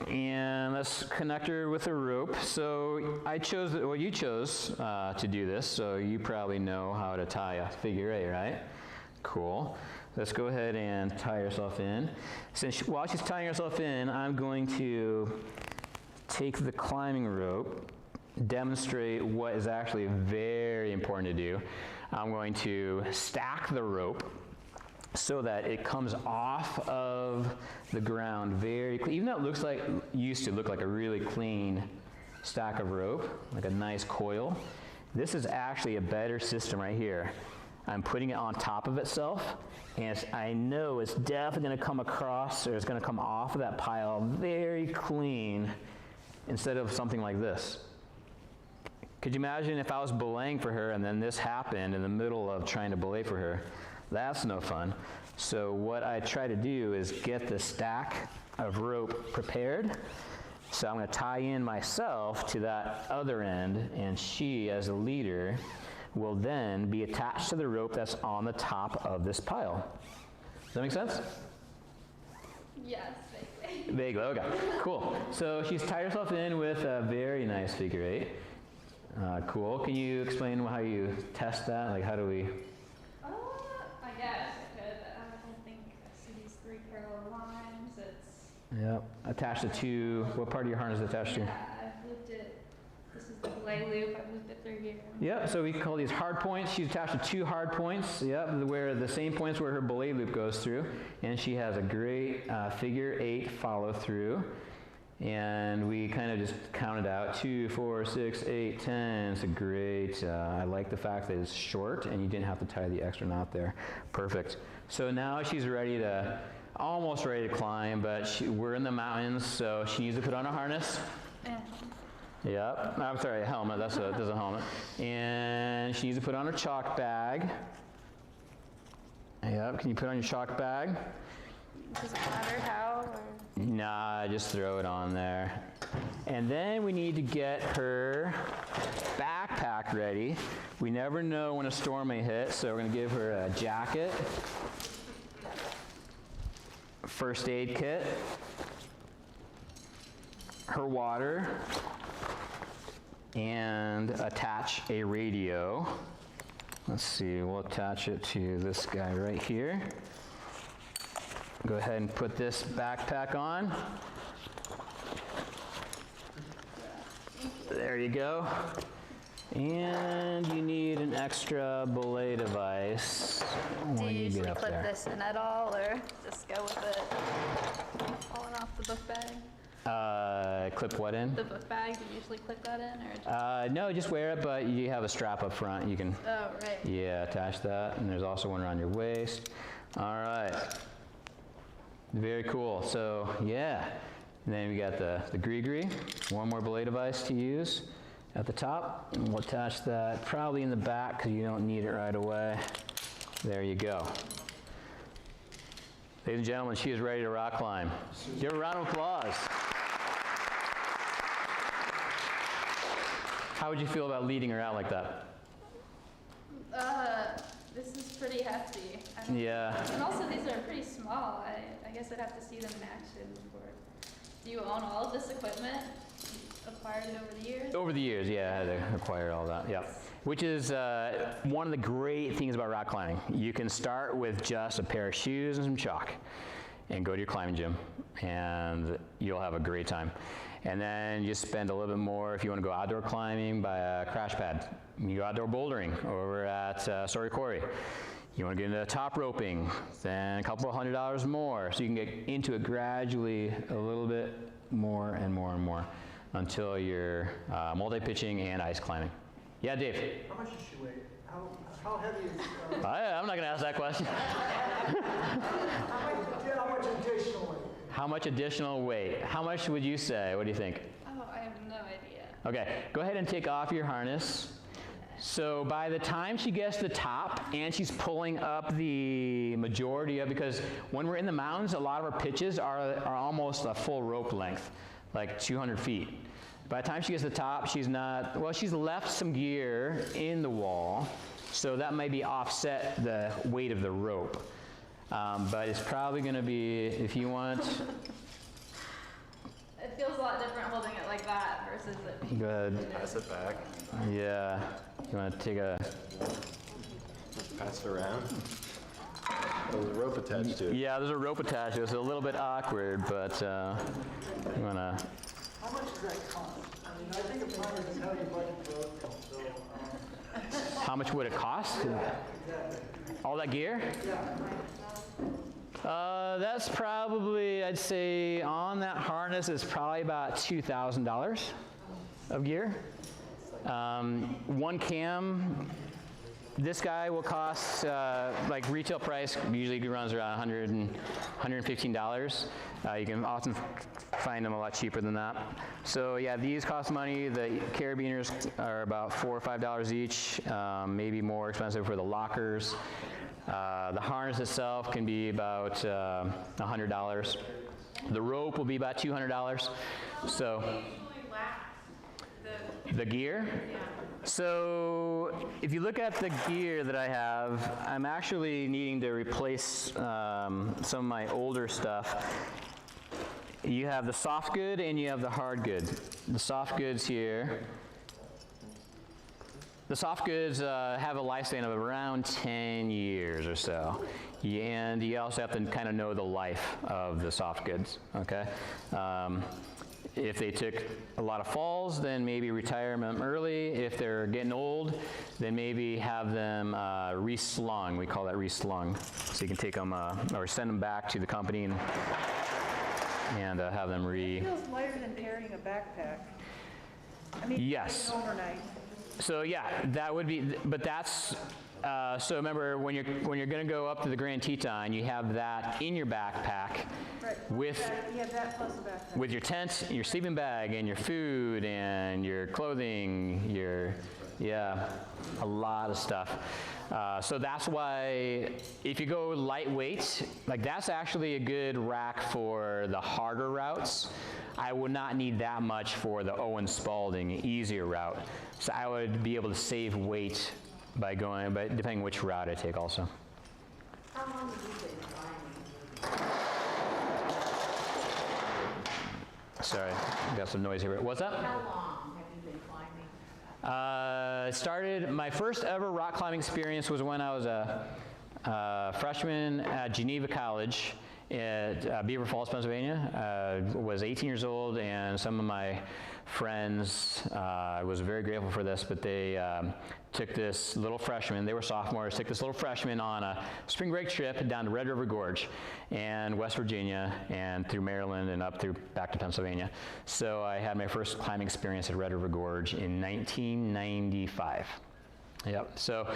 And let's connect her with a rope. So I chose, well, you chose to do this, so you probably know how to tie a figure eight, right? Cool. Let's go ahead and tie herself in. While she's tying herself in, I'm going to take the climbing rope, demonstrate what is actually very important to do. I'm going to stack the rope so that it comes off of the ground very clean. Even though it used to look like a really clean stack of rope, like a nice coil, this is actually a better system right here. I'm putting it on top of itself, and I know it's definitely going to come across, or it's going to come off of that pile very clean instead of something like this. Could you imagine if I was belaying for her and then this happened in the middle of trying to belay for her? That's no fun. So what I try to do is get the stack of rope prepared. So I'm going to tie in myself to that other end, and she, as a leader, will then be attached to the rope that's on the top of this pile. Does that make sense? Yes, vaguely. Vaguely, okay, cool. So she's tied herself in with a very nice figure eight. Cool. Can you explain how you test that? Like, how do we? I guess I could. I think I see these 3 parallel lines. It's. Yep. Attached it to, what part of your harness is attached to? Yeah, I've looped it. This is the belay loop. I've looped it through here. Yeah, so we call these hard points. She's attached to 2 hard points, yep, where the same points where her belay loop goes through. And she has a great figure 8 follow through. And we kind of just counted out 2, 4, 6, 8, 10. It's a great, I like the fact that it's short and you didn't have to tie the extra knot there. Perfect. So now she's almost ready to climb, but we're in the mountains, so she needs to put on a harness. Yep, I'm sorry, a helmet, there's a helmet. And she needs to put on her chalk bag. Yep, can you put on your chalk bag? Does it matter how? Or? Nah, just throw it on there. And then we need to get her backpack ready. We never know when a storm may hit, so we're gonna give her a jacket, first aid kit, her water, and attach a radio. Let's see, we'll attach it to this guy right here. Go ahead and put this backpack on. There you go. And you need an extra belay device Do when you you get usually up clip there. this in at all, or just go with it all off the book bag? Clip what in? The book bag, do you usually clip that in, or just, No, just wear it, but you have a strap up front. You can, oh, right. yeah, attach that, and there's also one around your waist. All right. Very cool. So, yeah. And then we got the gree-gree. One more belay device to use at the top. And we'll attach that probably in the back because you don't need it right away. There you go. Ladies and gentlemen, she is ready to rock climb. Give her a round of applause. How would you feel about leading her out like that? This is pretty hefty. I don't- Yeah. And also, these are pretty small. I guess I'd have to see them in action before. Do you own all of this equipment? Acquired it over the years? Over the years, yeah, I had to acquire all that, yeah. Which is one of the great things about rock climbing. You can start with just a pair of shoes and some chalk and go to your climbing gym, and you'll have a great time. And then you spend a little bit more if you want to go outdoor climbing, buy a crash pad. You go outdoor bouldering over at Story Quarry. You want to get into top roping, then a couple of $100 more. So you can get into it gradually a little bit more and more and more until you're multi-pitching and ice climbing. Yeah, Dave? How much does she weigh? How heavy is, I'm not going to ask that question. how much additionally? How much additional weight? How much would you say? What do you think? Oh, I have no idea. Okay, go ahead and take off your harness. So by the time she gets to the top and she's pulling up the majority of, because when we're in the mountains, a lot of our pitches are almost a full rope length, like 200 feet. By the time she gets to the top, she's not, well, she's left some gear in the wall, so that might be offset the weight of the rope. But it's probably going to be, if you want, It feels a lot different holding it like that versus it being. go ahead. Pass it back. Yeah. You want to take a, Pass it around. There's a rope attached to it. yeah, there's a rope attached to it. It's a little bit awkward, but you want to, How much does that cost? I mean, I think it probably is how you budget for outcome, so, how much would it cost? exactly. All that gear? That's probably, I'd say, on that harness is probably about $2,000 of gear. One cam, this guy will cost, like retail price, usually runs around $115. You can often find them a lot cheaper than that. So yeah, these cost money. The carabiners are about $4 or $5 each, maybe more expensive for the lockers. The harness itself can be about $100. The rope will be about $200. So the gear? So if you look at the gear that I have, I'm actually needing to replace some of my older stuff. You have the soft good and you have the hard good. The soft goods here. The soft goods have a lifespan of around 10 years or so. And you also have to kind of know the life of the soft goods, okay? If they took a lot of falls, then maybe retire them early. If they're getting old, then maybe have them reslung. We call that reslung. So you can take them or send them back to the company and have them It feels lighter than carrying a backpack. I mean, Yes. like an overnight. So yeah, that would be, but that's, so remember when you're going to go up to the Grand Teton, you have that in your backpack Right. with You have that plus a backpack. with your tent, your sleeping bag, and your food, and your clothing, yeah, a lot of stuff. So that's why if you go lightweight, like that's actually a good rack for the harder routes. I would not need that much for the Owen Spalding easier route. So I would be able to save weight by going, but depending which route I take also. How long have you been climbing? Sorry, got some noise here. What's up? How long have you been climbing? Started, my first ever rock climbing experience was when I was a freshman at Geneva College at Beaver Falls, Pennsylvania. Was 18 years old, and some of my friends. I was very grateful for this, but they took this little freshman, they were sophomores, took this little freshman on a spring break trip down to Red River Gorge and West Virginia and through Maryland and up through back to Pennsylvania. So I had my first climbing experience at Red River Gorge in 1995. Yep, so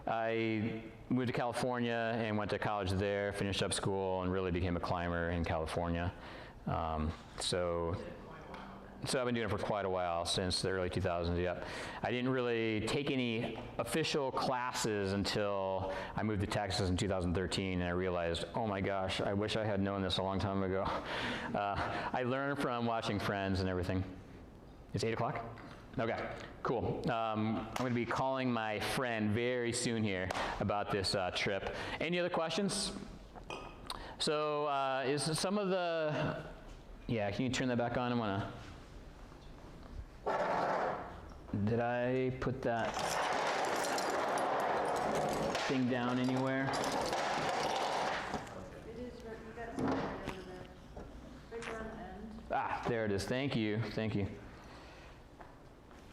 I moved to California and went to college there, finished up school, and really became a climber in California. So I've been doing it for quite a while, since the early 2000s, yep. I didn't really take any official classes until I moved to Texas in 2013, and I realized, oh my gosh, I wish I had known this a long time ago. I learned from watching friends and everything. It's 8 o'clock? Okay, cool. I'm going to be calling my friend very soon here about this trip. Any other questions? So is some of the, yeah, can you turn that back on? I want to, did I put that thing down anywhere? It is, you got something over there, right around the end. Ah, there it is. Thank you. Thank you.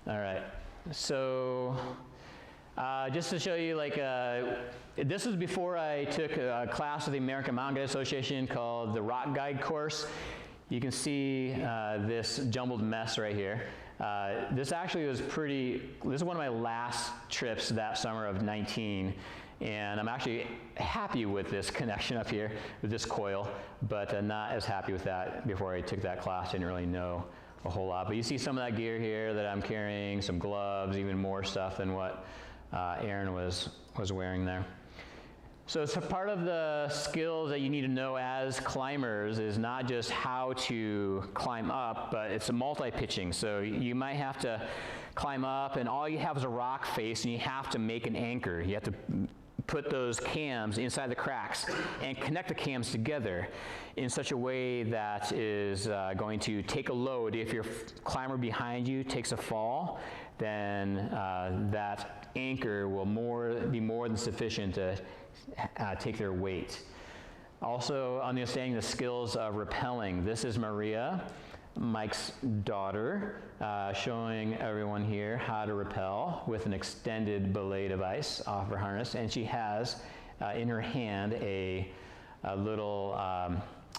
All right. So just to show you, like, this was before I took a class with the American Mountain Guide Association called the Rock Guide course. You can see this jumbled mess right here. This actually was this is one of my last trips that summer of 19. And I'm actually happy with this connection up here, with this coil, but not as happy with that before I took that class. I didn't really know a whole lot. But you see some of that gear here that I'm carrying, some gloves, even more stuff than what Aaron was wearing there. So it's a part of the skills that you need to know as climbers is not just how to climb up, but it's a multi-pitching. So you might have to climb up and all you have is a rock face and you have to make an anchor. You have to put those cams inside the cracks and connect the cams together in such a way that is going to take a load. If your climber behind you takes a fall, then that anchor will be more than sufficient to take their weight. Also, understanding the skills of rappelling. This is Maria, Mike's daughter, showing everyone here how to rappel with an extended belay device off her harness, and she has in her hand a little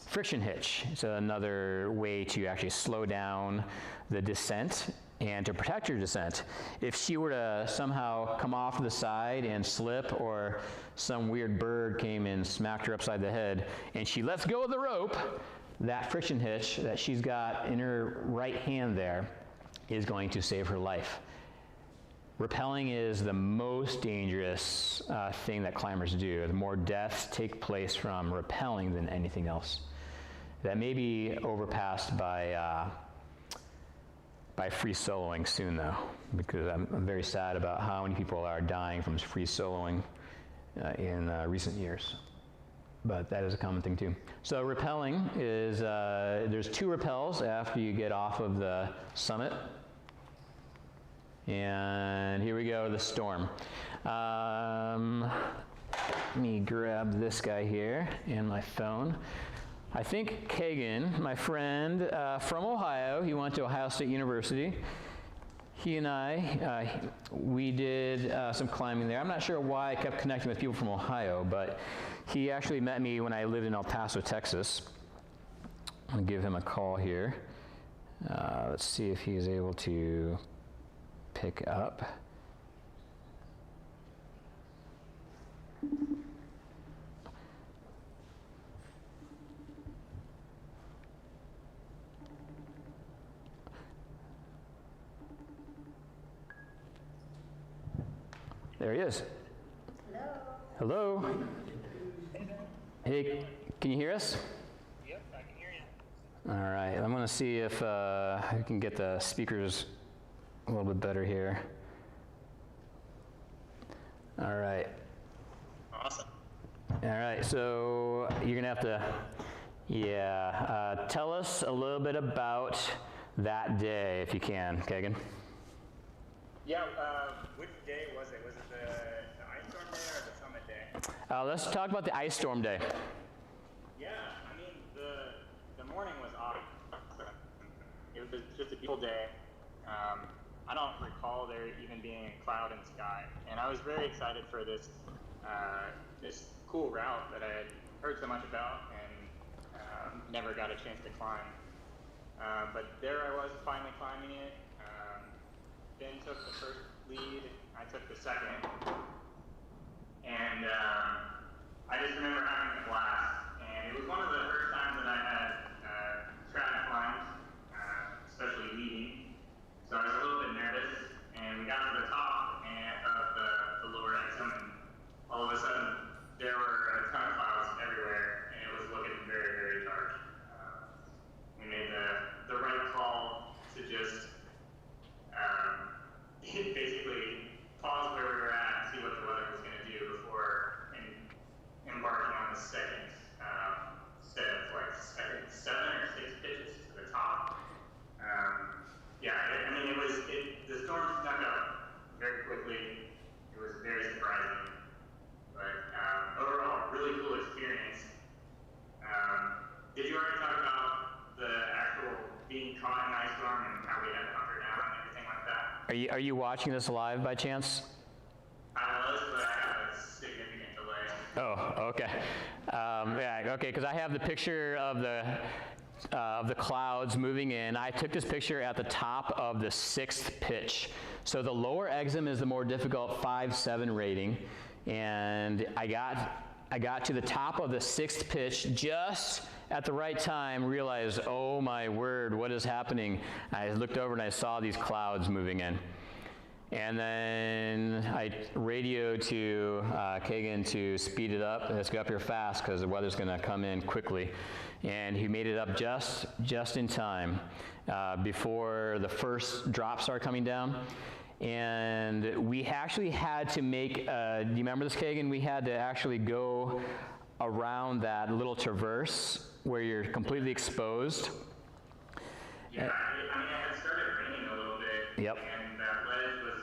friction hitch. So another way to actually slow down the descent and to protect your descent. If she were to somehow come off to the side and slip, or some weird bird came and smacked her upside the head and she lets go of the rope, that friction hitch that she's got in her right hand there is going to save her life. Rappelling is the most dangerous thing that climbers do. The more deaths take place from rappelling than anything else. That may be overpassed by free soloing soon, though, because I'm very sad about how many people are dying from free soloing in recent years. But that is a common thing too. So rappelling is, there's 2 rappels after you get off of the summit. And here we go, the storm. Let me grab this guy here and my phone. I think Kagan, my friend from Ohio, he went to Ohio State University. He and I, we did some climbing there. I'm not sure why I kept connecting with people from Ohio, but he actually met me when I lived in El Paso, Texas. I'm gonna give him a call here. Let's see if he's able to pick up. There he is. Hello. Hello. Hey, can you hear us? Yep, I can hear you. All right, I'm going to see if I can get the speakers a little bit better here. All right. Awesome. All right, so you're going to have to, tell us a little bit about that day, if you can, Kagan. Yeah, which day was it? Was it the ice storm day or the summit day? Let's talk about the ice storm day. Yeah, I mean, the morning was awesome. It was just a beautiful day. I don't recall there even being a cloud in the sky, and I was very excited for this this cool route that I had heard so much about and never got a chance to climb. But there I was finally climbing it. Ben took the first lead, I took the second, and I just remember having a blast. And it was one of the first times that I had trad climbed, especially leading. So I was a little bit nervous, and we got to the top of the lower exum, and all of a sudden there were a ton of clouds everywhere, and it was looking very, very dark. We made the right call to just basically pause where we were at and see what the weather was going to do before embarking on the second set of like 7 or 6 pitches to the top. The storm snuck up very quickly. It was very surprising, but overall, really cool experience. Did you already talk about the actual being caught in an ice storm and how we had to hunker down and everything like that? Are you watching this live by chance? I was, but I have a significant delay. Oh, okay. Yeah, okay, because I have the picture of the clouds moving in. I took this picture at the top of the 6th pitch. So the lower exum is the more difficult 5-7 rating, and I got to the top of the 6th pitch just at the right time, realized, oh my word, what is happening? I looked over and I saw these clouds moving in. And then I radioed to Kagan to speed it up. Let's go up here fast because the weather's going to come in quickly. And he made it up just in time before the first drops started coming down. And we actually had to make, do you remember this, Kagan? We had to actually go around that little traverse where you're completely exposed. Yeah, it had started raining a little bit. Yep. And that ledge was,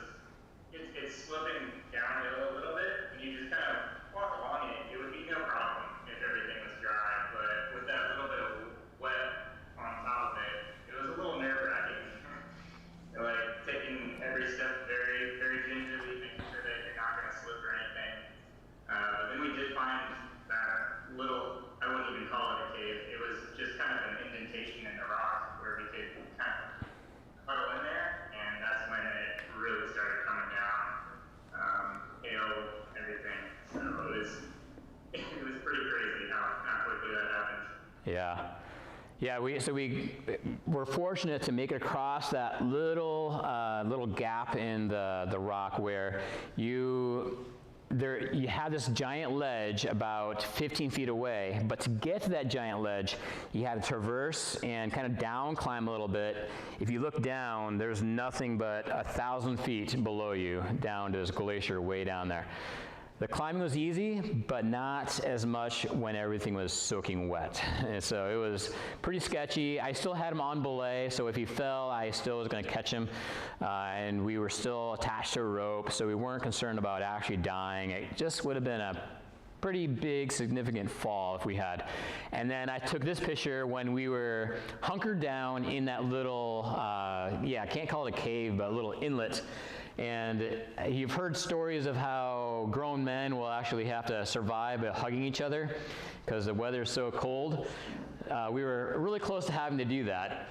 it's slipping downhill a little bit, and you just kind of walk along it. It would be no problem if everything was dry, but with that little bit of wet on top of it, it was a little nerve-wracking. Like taking every step very, very gingerly, making sure that you're not going to slip or anything. But then we did find that little, I wouldn't even call it a cave. It was just kind of an indentation in the rock where we could kind of huddle in there, and that's when it really started coming down. Hail, everything. So it was pretty crazy how quickly that happened. Yeah. Yeah, we were fortunate to make it across that little gap in the rock where you had this giant ledge about 15 feet away, but to get to that giant ledge, you had to traverse and kind of down climb a little bit. If you look down, there's nothing but 1,000 feet below you down to this glacier way down there. The climbing was easy, but not as much when everything was soaking wet. And so it was pretty sketchy. I still had him on belay, so if he fell, I still was going to catch him. And we were still attached to a rope, so we weren't concerned about actually dying. It just would have been a pretty big, significant fall if we had. And then I took this picture when we were hunkered down in that little, I can't call it a cave, but a little inlet. And you've heard stories of how grown men will actually have to survive by hugging each other because the weather's so cold. We were really close to having to do that.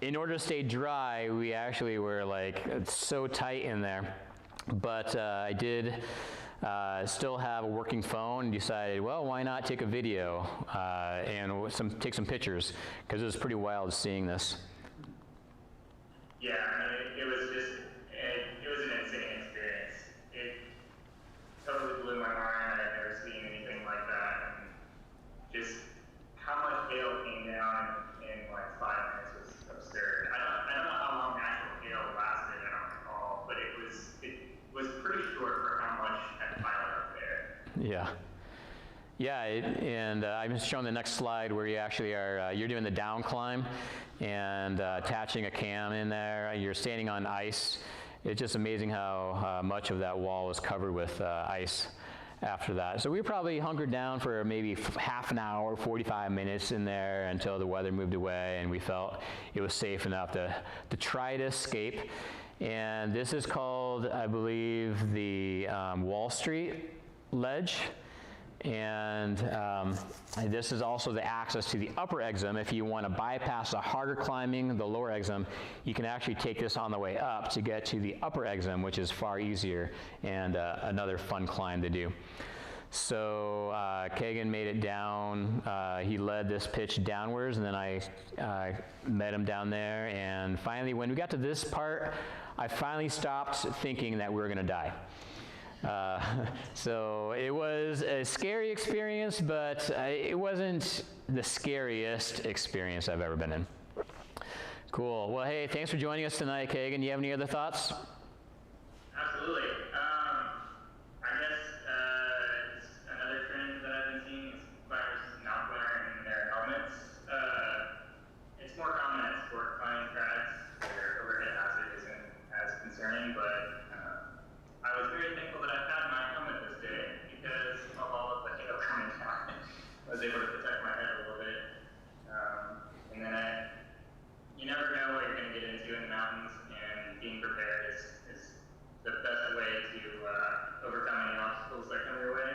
In order to stay dry, we actually were like so tight in there. But I did still have a working phone and decided, well, why not take a video and take some pictures because it was pretty wild seeing this. Yeah, it was just, it was an insane experience. It totally blew my mind. I'd never seen anything like that. And just how much hail came down in like 5 minutes was absurd. I don't know how long actual hail lasted, I don't recall, but it was pretty short for how much had piled up there. Yeah. Yeah, and I'm just showing the next slide where you actually are, you're doing the down climb and attaching a cam in there. You're standing on ice. It's just amazing how much of that wall was covered with ice. after that. So we probably hunkered down for maybe half an hour, 45 minutes in there until the weather moved away and we felt it was safe enough to try to escape. And this is called, I believe, the Wall Street Ledge. And this is also the access to the upper exum. If you want to bypass the harder climbing, the lower exum, you can actually take this on the way up to get to the upper exum, which is far easier and another fun climb to do. So Kagan made it down. He led this pitch downwards, and then I met him down there. And finally, when we got to this part, I finally stopped thinking that we were going to die. So it was a scary experience, but it wasn't the scariest experience I've ever been in. Cool. Well, hey, thanks for joining us tonight, Kagan. Do you have any other thoughts? Absolutely. I guess another trend that I've been seeing is climbers not wearing their helmets. It's more common at sport climbing tracks where overhead hazard isn't as concerning, but I was very thankful that I had my helmet this day because of all of the hail coming down. I was able to protect my head a little bit. And then you never know what you're going to get into in the mountains, and being prepared is the best way to overcome any obstacles that come your way.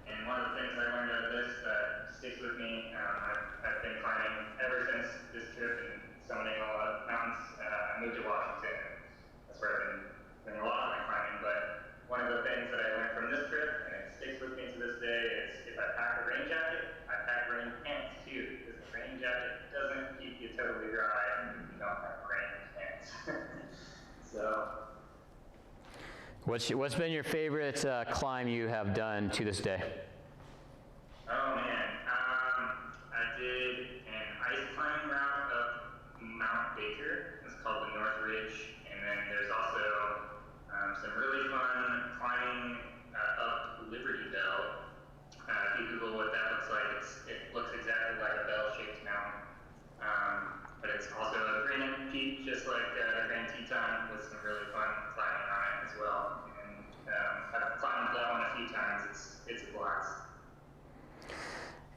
And one of the things I learned out of this that sticks with me, I've been climbing ever since this trip and summiting a lot of mountains. I moved to Washington, and that's where I've been doing a lot of my climbing. But one of the things that I learned from this trip, and it sticks with me to this day, is if I pack a rain jacket, I pack rain pants too, because the rain jacket doesn't keep you totally dry if you don't have rain pants. So. What's been your favorite climb you have done to this day? Oh man, I did an ice climbing route up Mount Baker. It's called the North Ridge, and then there's also some really fun climbing up Liberty Bell. If you Google what that looks like, it looks exactly like a bell-shaped mountain. But it's also a granite peak, just like the Grand Teton, with some really fun climbing on it as well. And I've climbed that one a few times. It's a blast.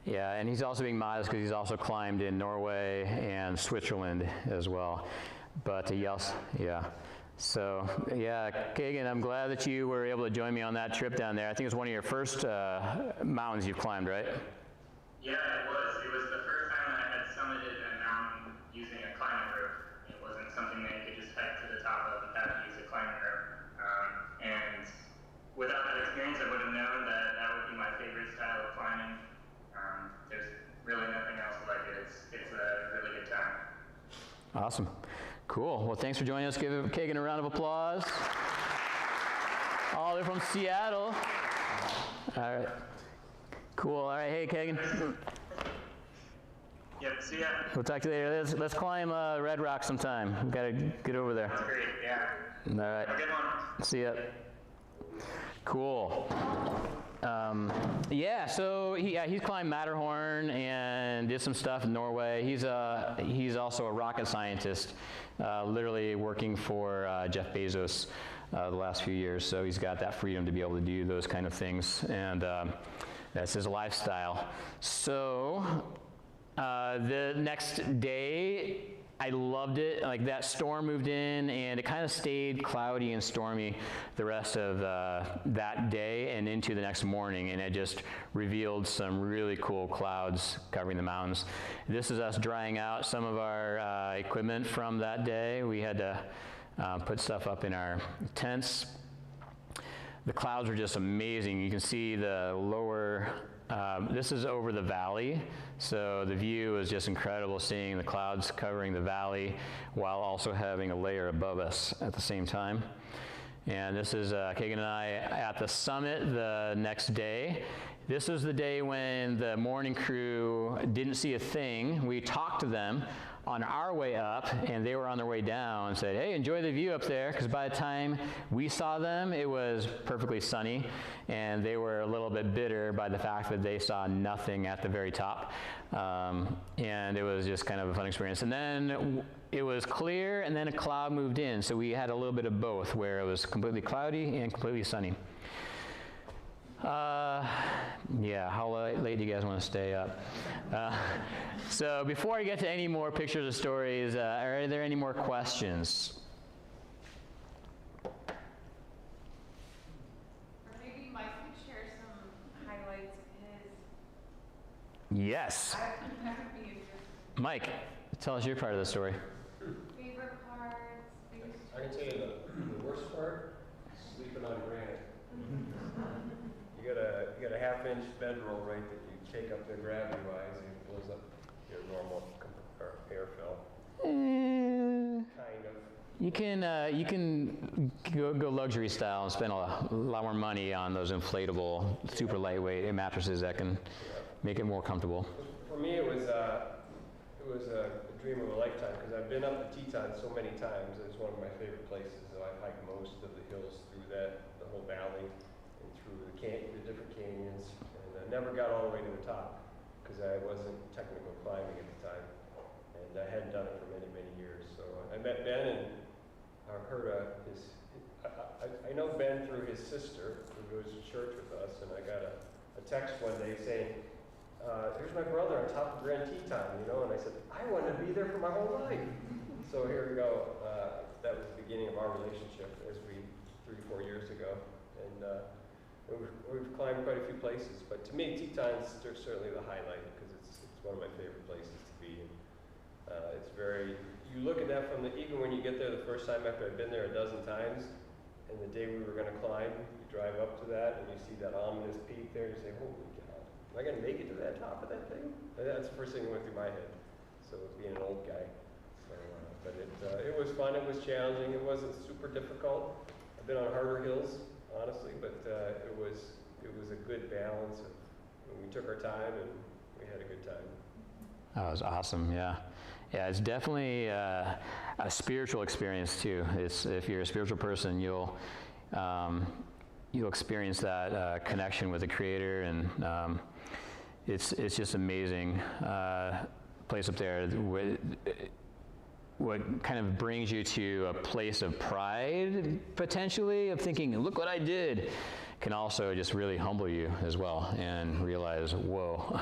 Yeah, and he's also being modest because he's also climbed in Norway and Switzerland as well. But he also, yeah. So, yeah, Kagan, I'm glad that you were able to join me on that trip down there. I think it was one of your first mountains you've climbed, right? Yeah, it was. It was the first time I had summited a mountain using a climbing rope. It wasn't something that you could just hike to the top of. You had to use a climbing rope. And without that experience, I would have known that that would be my favorite style of climbing. There's really nothing else like it. It's a really good time. Awesome. Cool. Well, thanks for joining us. Give Kagan a round of applause. All the way from Seattle. All right. Cool. All right. Hey, Kagan. Yep. See ya. We'll talk to you later. Let's climb Red Rock sometime. We've got to get over there. That's great. Yeah. All right. Have a good one. See ya. Cool. Yeah, so he's climbed Matterhorn and did some stuff in Norway. He's also a rocket scientist, literally working for Jeff Bezos the last few years. So he's got that freedom to be able to do those kind of things, and that's his lifestyle. So the next day, I loved it. Like, that storm moved in, and it kind of stayed cloudy and stormy the rest of that day and into the next morning, and it just revealed some really cool clouds covering the mountains. This is us drying out some of our equipment from that day. We had to put stuff up in our tents. The clouds were just amazing. You can see the lower, this is over the valley, so the view is just incredible, seeing the clouds covering the valley while also having a layer above us at the same time. And this is Kagan and I at the summit the next day. This was the day when the morning crew didn't see a thing. We talked to them on our way up, and they were on their way down, and said, hey, enjoy the view up there, because by the time we saw them, it was perfectly sunny, and they were a little bit bitter by the fact that they saw nothing at the very top, and it was just kind of a fun experience. And then it was clear, and then a cloud moved in, so we had a little bit of both, where it was completely cloudy and completely sunny. Yeah, how late do you guys want to stay up? So before I get to any more pictures or stories, are there any more questions? Or maybe Mike could share some highlights of his. Yes. That would be interesting. Mike, tell us your part of the story. Favorite parts, biggest. I can tell you the worst part, sleeping on granite. You got a half-inch bedroll, right, that you take up there gravity-wise, and it blows up your normal air fill. Kind of. You can go luxury style and spend a lot more money on those inflatable, super lightweight mattresses that can make it more comfortable. For me, it was a dream of a lifetime because I've been up the Teton so many times. It's one of my favorite places. So I've hiked most of the hills through the whole valley, and through the different canyons, and I never got all the way to the top because I wasn't technical climbing at the time, and I hadn't done it for many, many years. So I met Ben, and I've heard I know Ben through his sister who goes to church with us, and I got a text one day saying, here's my brother on top of Grand Teton, and I said, I want to be there for my whole life. So here we go. That was the beginning of our relationship as 3-4 years ago. And we've climbed quite a few places. But to me, Teton's certainly the highlight because it's one of my favorite places to be. It's very, you look at that even when you get there the first time after I've been there a dozen times, and the day we were going to climb, you drive up to that and you see that ominous peak there, and you say, holy God, am I going to make it to that top of that thing? And that's the first thing that went through my head. So being an old guy. So, but it was fun, it was challenging, it wasn't super difficult. I've been on harder hills, honestly, but it was a good balance. We took our time and we had a good time. That was awesome, yeah. Yeah, it's definitely a spiritual experience too. If you're a spiritual person, you'll experience that connection with the Creator, and it's just amazing place up there. What kind of brings you to a place of pride, potentially, of thinking, look what I did, can also just really humble you as well and realize, whoa,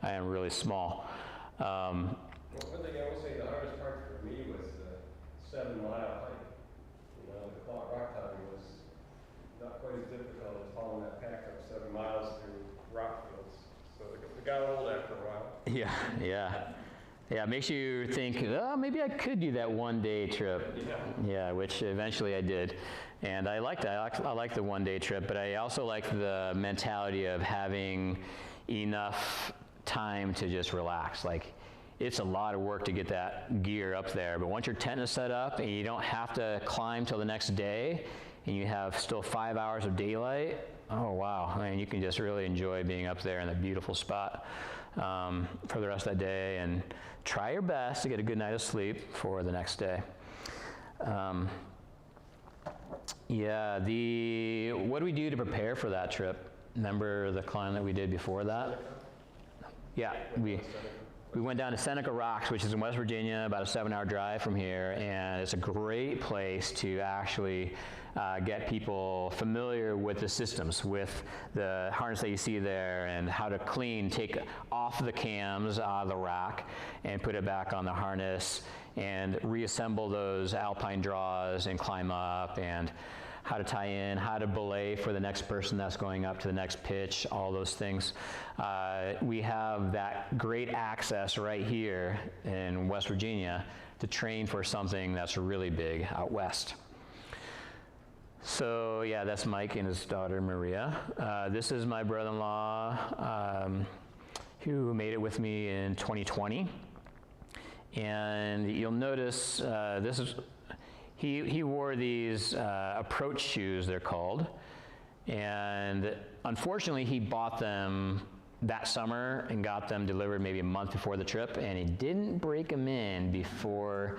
I am really small. One thing I will say, the hardest part for me was the 7-mile hike. The rock climbing was not quite as difficult as hauling that pack up 7 miles through rock fields. So it got old after a while. Yeah, it makes you think, oh, maybe I could do that one-day trip. Yeah, which eventually I did. And I liked that. I liked the one-day trip, but I also like the mentality of having enough time to just relax. Like, it's a lot of work to get that gear up there, but once your tent is set up and you don't have to climb till the next day, and you have still 5 hours of daylight, oh wow, I mean, you can just really enjoy being up there in that beautiful spot for the rest of that day, and try your best to get a good night of sleep for the next day. What do we do to prepare for that trip? Remember the climb that we did before that? Yeah, we went down to Seneca Rocks, which is in West Virginia, about a 7-hour drive from here, and it's a great place to actually get people familiar with the systems, with the harness that you see there, and how to take off the cams out of the rack and put it back on the harness, and reassemble those alpine draws and climb up, and how to tie in, how to belay for the next person that's going up to the next pitch, all those things. We have that great access right here in West Virginia to train for something that's really big out west. So yeah, that's Mike and his daughter Maria. This is my brother-in-law who made it with me in 2020. And you'll notice he wore these approach shoes, they're called, and unfortunately he bought them that summer and got them delivered maybe a month before the trip, and he didn't break them in before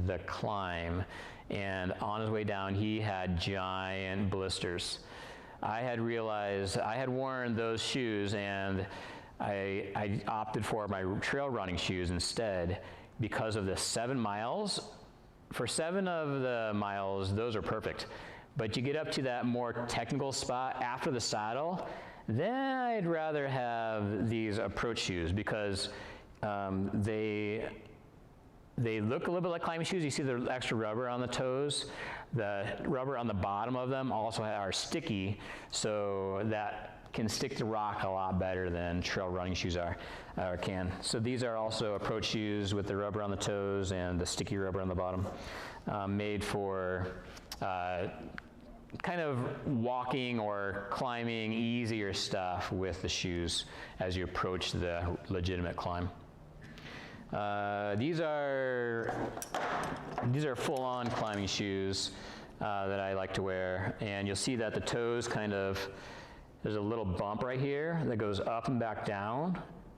the climb, and on his way down he had giant blisters. I had realized I had worn those shoes, and I opted for my trail running shoes instead because of the 7 miles. For 7 of the miles, those are perfect. But you get up to that more technical spot after the saddle, Then I'd rather have these approach shoes because they look a little bit like climbing shoes. You see the extra rubber on the toes. The rubber on the bottom of them also are sticky, so that can stick to rock a lot better than trail running shoes can. So these are also approach shoes with the rubber on the toes and the sticky rubber on the bottom, made for kind of walking or climbing easier stuff with the shoes as you approach the legitimate climb. These are full-on climbing shoes that I like to wear, and you'll see that the toes there's a little bump right here that goes up and back down,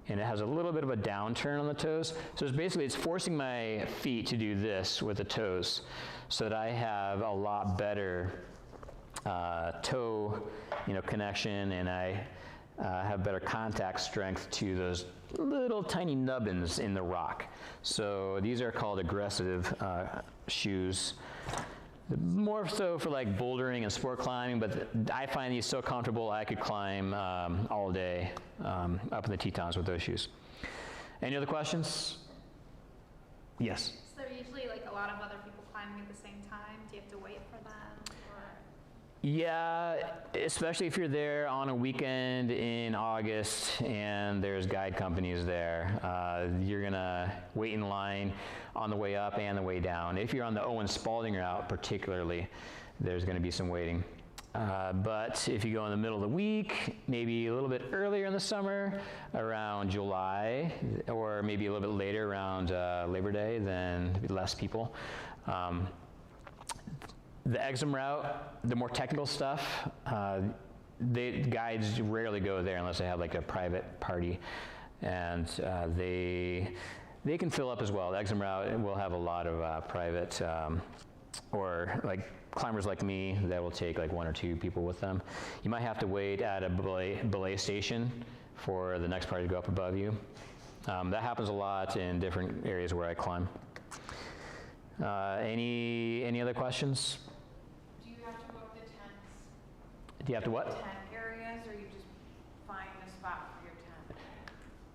and it has a little bit of a downturn on the toes. So it's forcing my feet to do this with the toes, so that I have a lot better toe, connection, and I have better contact strength to those little tiny nubbins in the rock. So these are called aggressive shoes. More so for like bouldering and sport climbing, but I find these so comfortable I could climb all day up in the Tetons with those shoes. Any other questions? Yes? So usually like a lot of other people climbing at the same time, do you have to wait for them? Yeah, especially if you're there on a weekend in August and there's guide companies there. You're gonna wait in line on the way up and the way down. If you're on the Owen Spalding route particularly, there's gonna be some waiting. But if you go in the middle of the week, maybe a little bit earlier in the summer, around July, or maybe a little bit later around Labor Day, then less people. The Exum route, the more technical stuff, guides rarely go there unless they have like a private party, and they can fill up as well. The Exum route will have a lot of private or like climbers like me that will take like 1 or 2 people with them. You might have to wait at a belay station for the next party to go up above you. That happens a lot in different areas where I climb. Any other questions? Do you have to book the tents? Do you have to what? Tent areas, or you just find a spot for your tent?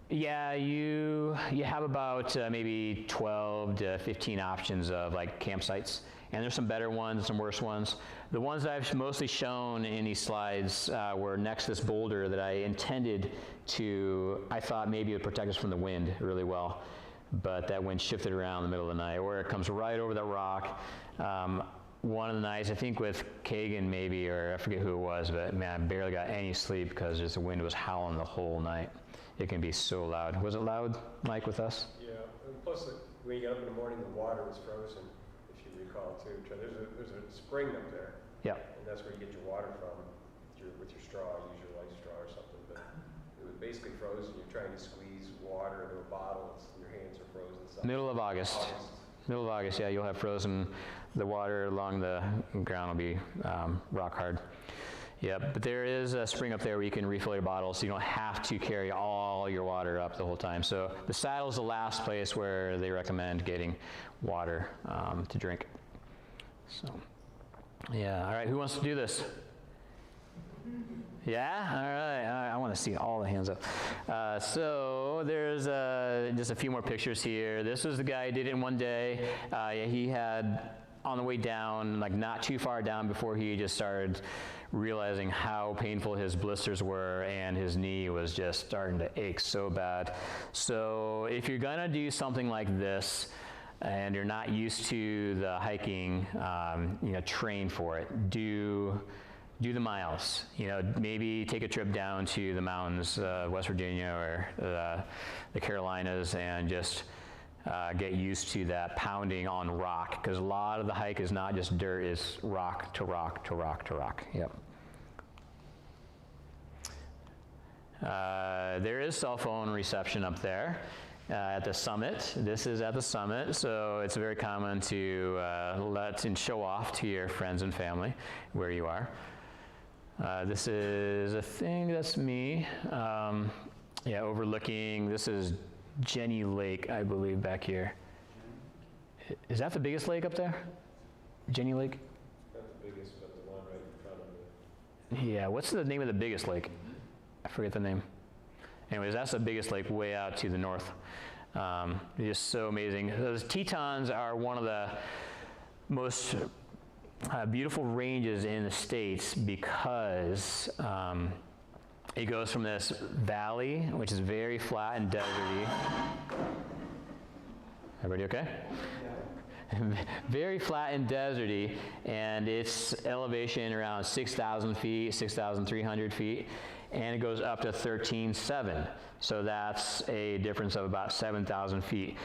Yeah, you have about maybe 12 to 15 options of like campsites, and there's some better ones, some worse ones. The ones that I've mostly shown in these slides were next to this boulder that I intended to, I thought maybe it would protect us from the wind really well, but that wind shifted around in the middle of the night, or it comes right over the rock. One of the nights, I think with Kagan maybe, or I forget who it was, but man, I barely got any sleep because just the wind was howling the whole night. It can be so loud. Was it loud, Mike, with us? Yeah, and plus when you get up in the morning, the water was frozen, if you recall too. There's a spring up there. Yeah. And that's where you get your water from with your straw. Use your light straw or something. But it was basically frozen. You're trying to squeeze water into a bottle, and your hands are frozen. Middle of August. Middle of August, yeah, you'll have frozen. The water along the ground will be rock hard. Yep, but there is a spring up there where you can refill your bottle, so you don't have to carry all your water up the whole time. So the saddle is the last place where they recommend getting water to drink. So, yeah, all right, who wants to do this? Yeah, all right, I want to see all the hands up. So there's just a few more pictures here. This was the guy who did it in one day. He had, on the way down, like not too far down before he just started realizing how painful his blisters were, and his knee was just starting to ache so bad. So if you're gonna do something like this, and you're not used to the hiking, train for it. Do the miles. Maybe take a trip down to the mountains, West Virginia or the Carolinas, and just get used to that pounding on rock, because a lot of the hike is not just dirt, it's rock to rock to rock to rock. Yep. There is cell phone reception up there at the summit. This is at the summit, so it's very common to let and show off to your friends and family where you are. This is a thing, that's me. Overlooking, this is Jenny Lake, I believe, back here. Is that the biggest lake up there? Jenny Lake? Not the biggest, but the one right in front of it. Yeah, what's the name of the biggest lake? forget the name. Anyways, that's the biggest lake way out to the north. It's just so amazing. Those Tetons are one of the most beautiful ranges in the States because it goes from this valley, which is very flat and deserty. Everybody okay? Very flat and deserty, and its elevation around 6,000 feet, 6,300 feet, and it goes up to 13,700. So that's a difference of about 7,000 feet.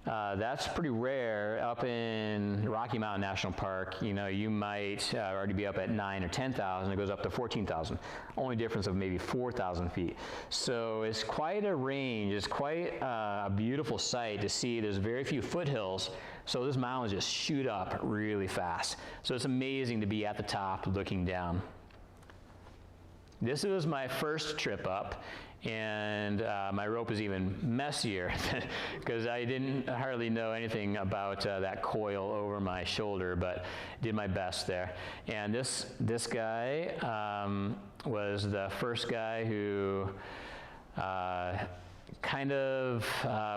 That's pretty rare. Up in Rocky Mountain National Park, you know, you might already be up at 9,000 or 10,000. It goes up to 14,000. Only difference of maybe 4,000 feet. So it's quite a range. It's quite a beautiful sight to see. There's very few foothills, so this mountains just shoot up really fast. So it's amazing to be at the top looking down. This was my first trip up, and my rope is even messier because I didn't hardly know anything about that coil over my shoulder, but did my best there. And this guy was the first guy who kind of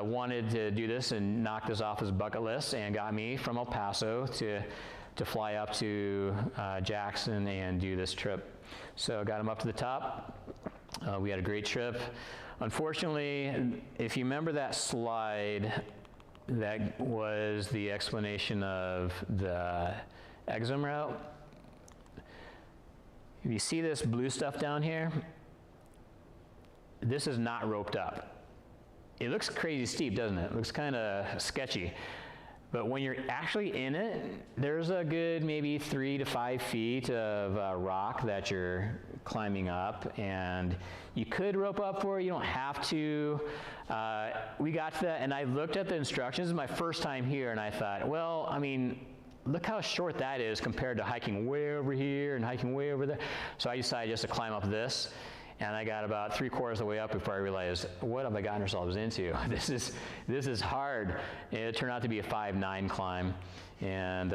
wanted to do this and knock this off his bucket list, and got me from El Paso to fly up to Jackson and do this trip. So I got him up to the top. We had a great trip. Unfortunately, if you remember that slide, that was the explanation of the exum route. If you see this blue stuff down here, this is not roped up. It looks crazy steep, doesn't it? It looks kind of sketchy. But when you're actually in it, there's a good maybe 3 to 5 feet of rock that you're climbing up, and you could rope up for it. You don't have to. We got to that, and I looked at the instructions. This is my first time here, and I thought, well, I mean, look how short that is compared to hiking way over here and hiking way over there. So I decided just to climb up this. And I got about 3/4 of the way up before I realized, what have I gotten ourselves into? This is hard. And it turned out to be a 5'9" climb, and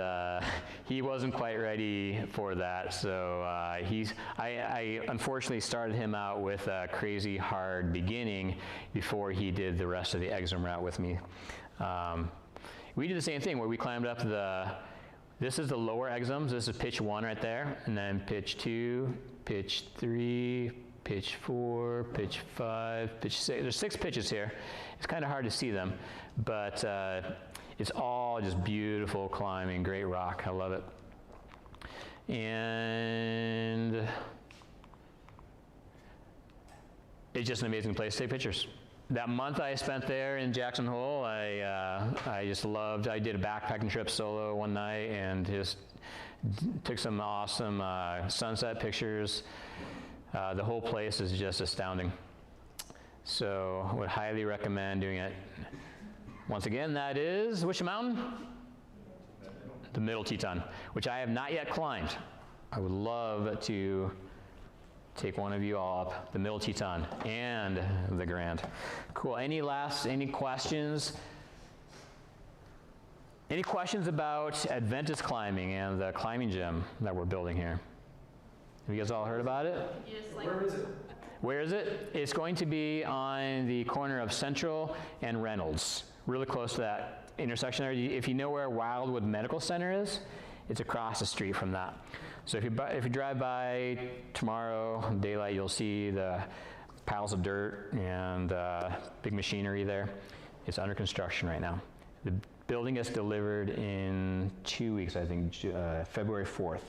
he wasn't quite ready for that. So I unfortunately started him out with a crazy hard beginning before he did the rest of the exum route with me. We did the same thing where we climbed up this is the lower exums. This is pitch 1 right there, and then pitch 2, pitch 3, pitch 4, pitch 5, pitch 6. There's 6 pitches here. It's kind of hard to see them, but it's all just beautiful climbing, great rock. I love it. And it's just an amazing place to take pictures. That month I spent there in Jackson Hole, I just loved. I did a backpacking trip solo one night and just took some awesome sunset pictures. The whole place is just astounding. So would highly recommend doing it. Once again, that is, which mountain? The Middle Teton, which I have not yet climbed. I would love to take one of you all up the Middle Teton and the Grand. Cool, any questions? Any questions about Adventist climbing and the climbing gym that we're building here? Have you guys all heard about it? Where is it? Where is it? It's going to be on the corner of Central and Reynolds, really close to that intersection there. If you know where Wildwood Medical Center is, it's across the street from that. So if you drive by tomorrow, daylight, you'll see the piles of dirt and big machinery there. It's under construction right now. The building gets delivered in 2 weeks, I think, February 4th,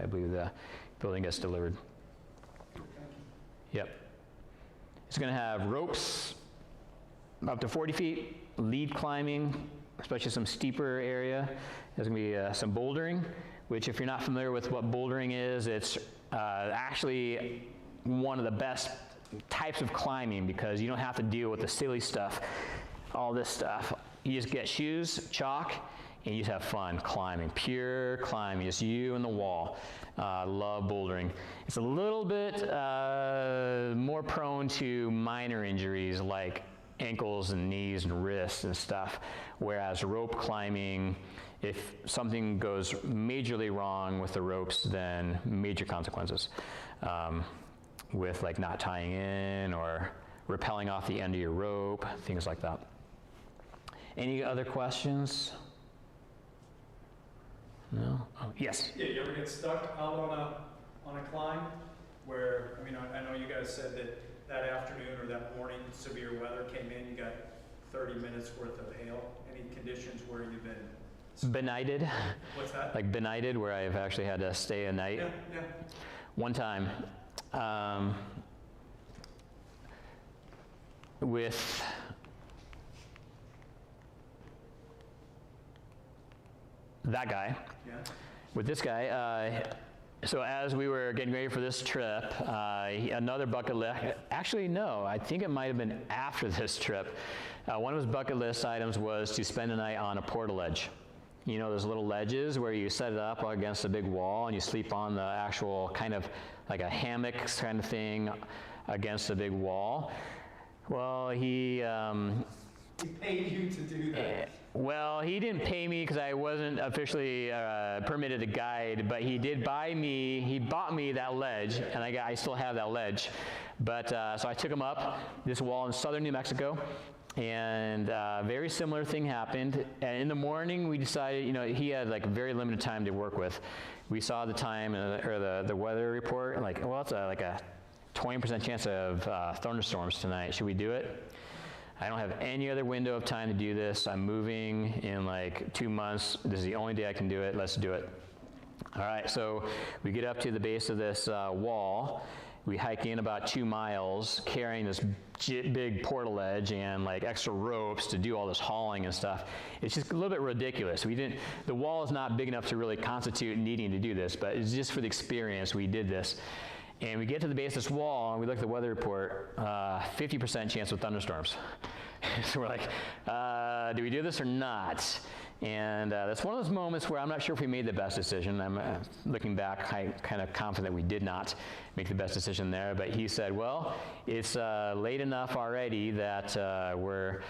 I believe the building gets delivered. Yep. It's going to have ropes up to 40 feet, lead climbing, especially some steeper area. There's going to be some bouldering, which if you're not familiar with what bouldering is, it's actually one of the best types of climbing because you don't have to deal with the silly stuff, all this stuff. You just get shoes, chalk, and you just have fun climbing, pure climbing, just you and the wall. Love bouldering. It's a little bit more prone to minor injuries like ankles and knees and wrists and stuff, whereas rope climbing, if something goes majorly wrong with the ropes, then major consequences. with like not tying in or rappelling off the end of your rope, things like that. Any other questions? No? Oh, yes? Yeah, you ever get stuck out on a climb where, I mean, I know you guys said that afternoon or that morning, severe weather came in, you got 30 minutes worth of hail. Any conditions where you've been? Benighted. What's that? Like benighted, where I've actually had to stay a night. Yeah. One time, with that guy, with this guy, so as we were getting ready for this trip, another bucket list, actually no, I think it might have been after this trip, one of his bucket list items was to spend a night on a portaledge. You know those little ledges where you set it up against a big wall and you sleep on the actual kind of like a hammock kind of thing against a big wall? Well, he paid you to do that. Well, he didn't pay me because I wasn't officially permitted to guide, but he bought me that ledge, and I still have that ledge. But so I took him up this wall in southern New Mexico, and a very similar thing happened. And in the morning, we decided, you know, he had like very limited time to work with. We saw the time or the weather report, and like, well, it's like a 20% chance of thunderstorms tonight. Should we do it? I don't have any other window of time to do this. I'm moving in like 2 months. This is the only day I can do it. Let's do it. All right, so we get up to the base of this wall. We hike in about 2 miles, carrying this big portaledge and like extra ropes to do all this hauling and stuff. It's just a little bit ridiculous. The wall is not big enough to really constitute needing to do this, but it's just for the experience we did this. And we get to the base of this wall, and we look at the weather report, 50% chance of thunderstorms. So we're like, do we do this or not? And that's one of those moments where I'm not sure if we made the best decision. I'm looking back, kind of confident we did not make the best decision there. But he said, well, it's late enough already that we're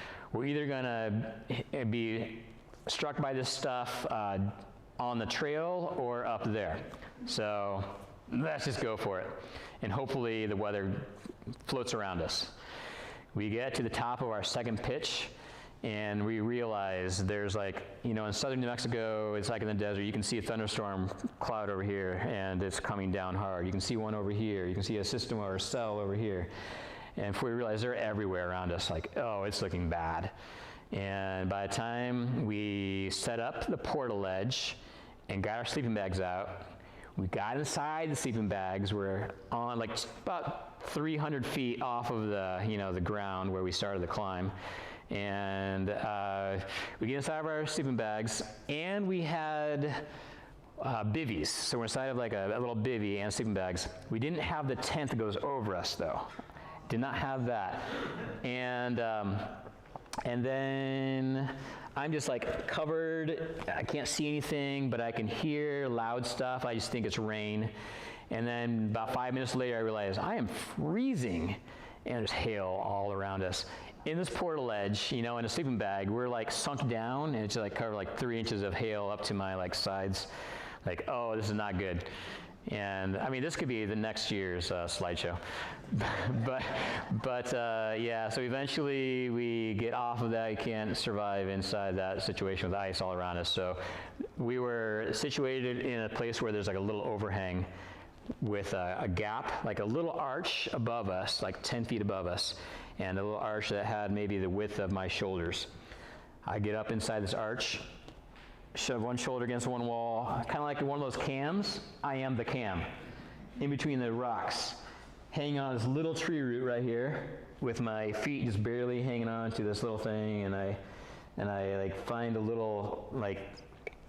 either going to be struck by this stuff on the trail or up there. So let's just go for it. And hopefully the weather floats around us. We get to the top of our second pitch, and we realize there's like, you know, in southern New Mexico, it's like in the desert, you can see a thunderstorm cloud over here, and it's coming down hard. You can see one over here. You can see a system or a cell over here. And before we realize they're everywhere around us, like, oh, it's looking bad. And by the time we set up the portaledge and got our sleeping bags out, we got inside the sleeping bags. We're on like about 300 feet off of the ground where we started the climb. And we get inside of our sleeping bags, and we had bivvies. So we're inside of like a little bivvy and sleeping bags. We didn't have the tent that goes over us though. Did not have that. And then I'm just like covered. I can't see anything, but I can hear loud stuff. I just think it's rain. And then about 5 minutes later, I realize I am freezing, and there's hail all around us. In this portaledge, you know, in a sleeping bag, we're like sunk down, and it's like covered like 3 inches of hail up to my like sides. Like, oh, this is not good. And I mean, this could be the next year's slideshow. but yeah, so eventually we get off of that. You can't survive inside that situation with ice all around us. So we were situated in a place where there's like a little overhang with a gap, like a little arch above us, like 10 feet above us, and a little arch that had maybe the width of my shoulders. I get up inside this arch, shove one shoulder against one wall, kind of like one of those cams. I am the cam, in between the rocks, hanging on this little tree root right here, with my feet just barely hanging on to this little thing, and I like find a little, like,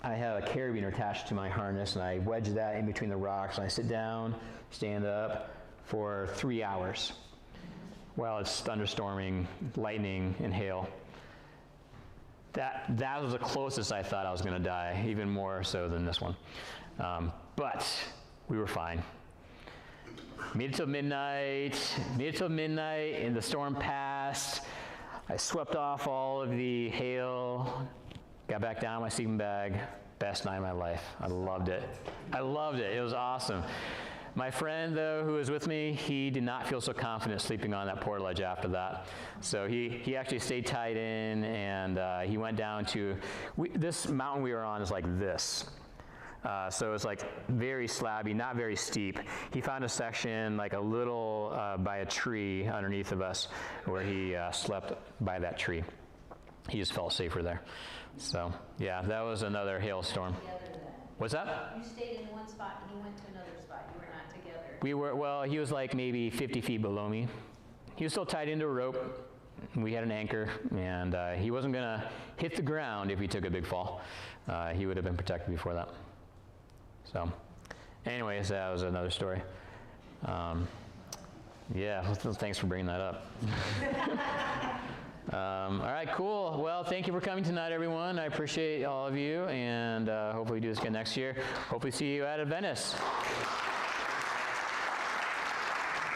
I have a carabiner attached to my harness, and I wedge that in between the rocks, and I sit down, stand up for 3 hours while it's thunderstorming, lightning, and hail. That was the closest I thought I was going to die, even more so than this one. But we were fine. Made it till midnight, and the storm passed. I swept off all of the hail, got back down my sleeping bag. Best night of my life. I loved it. It was awesome. My friend, though, who was with me, he did not feel so confident sleeping on that portage after that. So he actually stayed tied in, and he went down to, this mountain we were on is like this. So it's like very slabby, not very steep. He found a section like a little by a tree underneath of us where he slept by that tree. He just felt safer there. So yeah, that was another hailstorm. What's that? You stayed in one spot and he went to another spot. You were not together. We were, well, he was like maybe 50 feet below me. He was still tied into a rope. We had an anchor, and he wasn't going to hit the ground if he took a big fall. He would have been protected before that. So, anyways, that was another story. Yeah, well, thanks for bringing that up. All right, cool. Well, thank you for coming tonight, everyone. I appreciate all of you, and hopefully we do this again next year. Hopefully see you at Venice.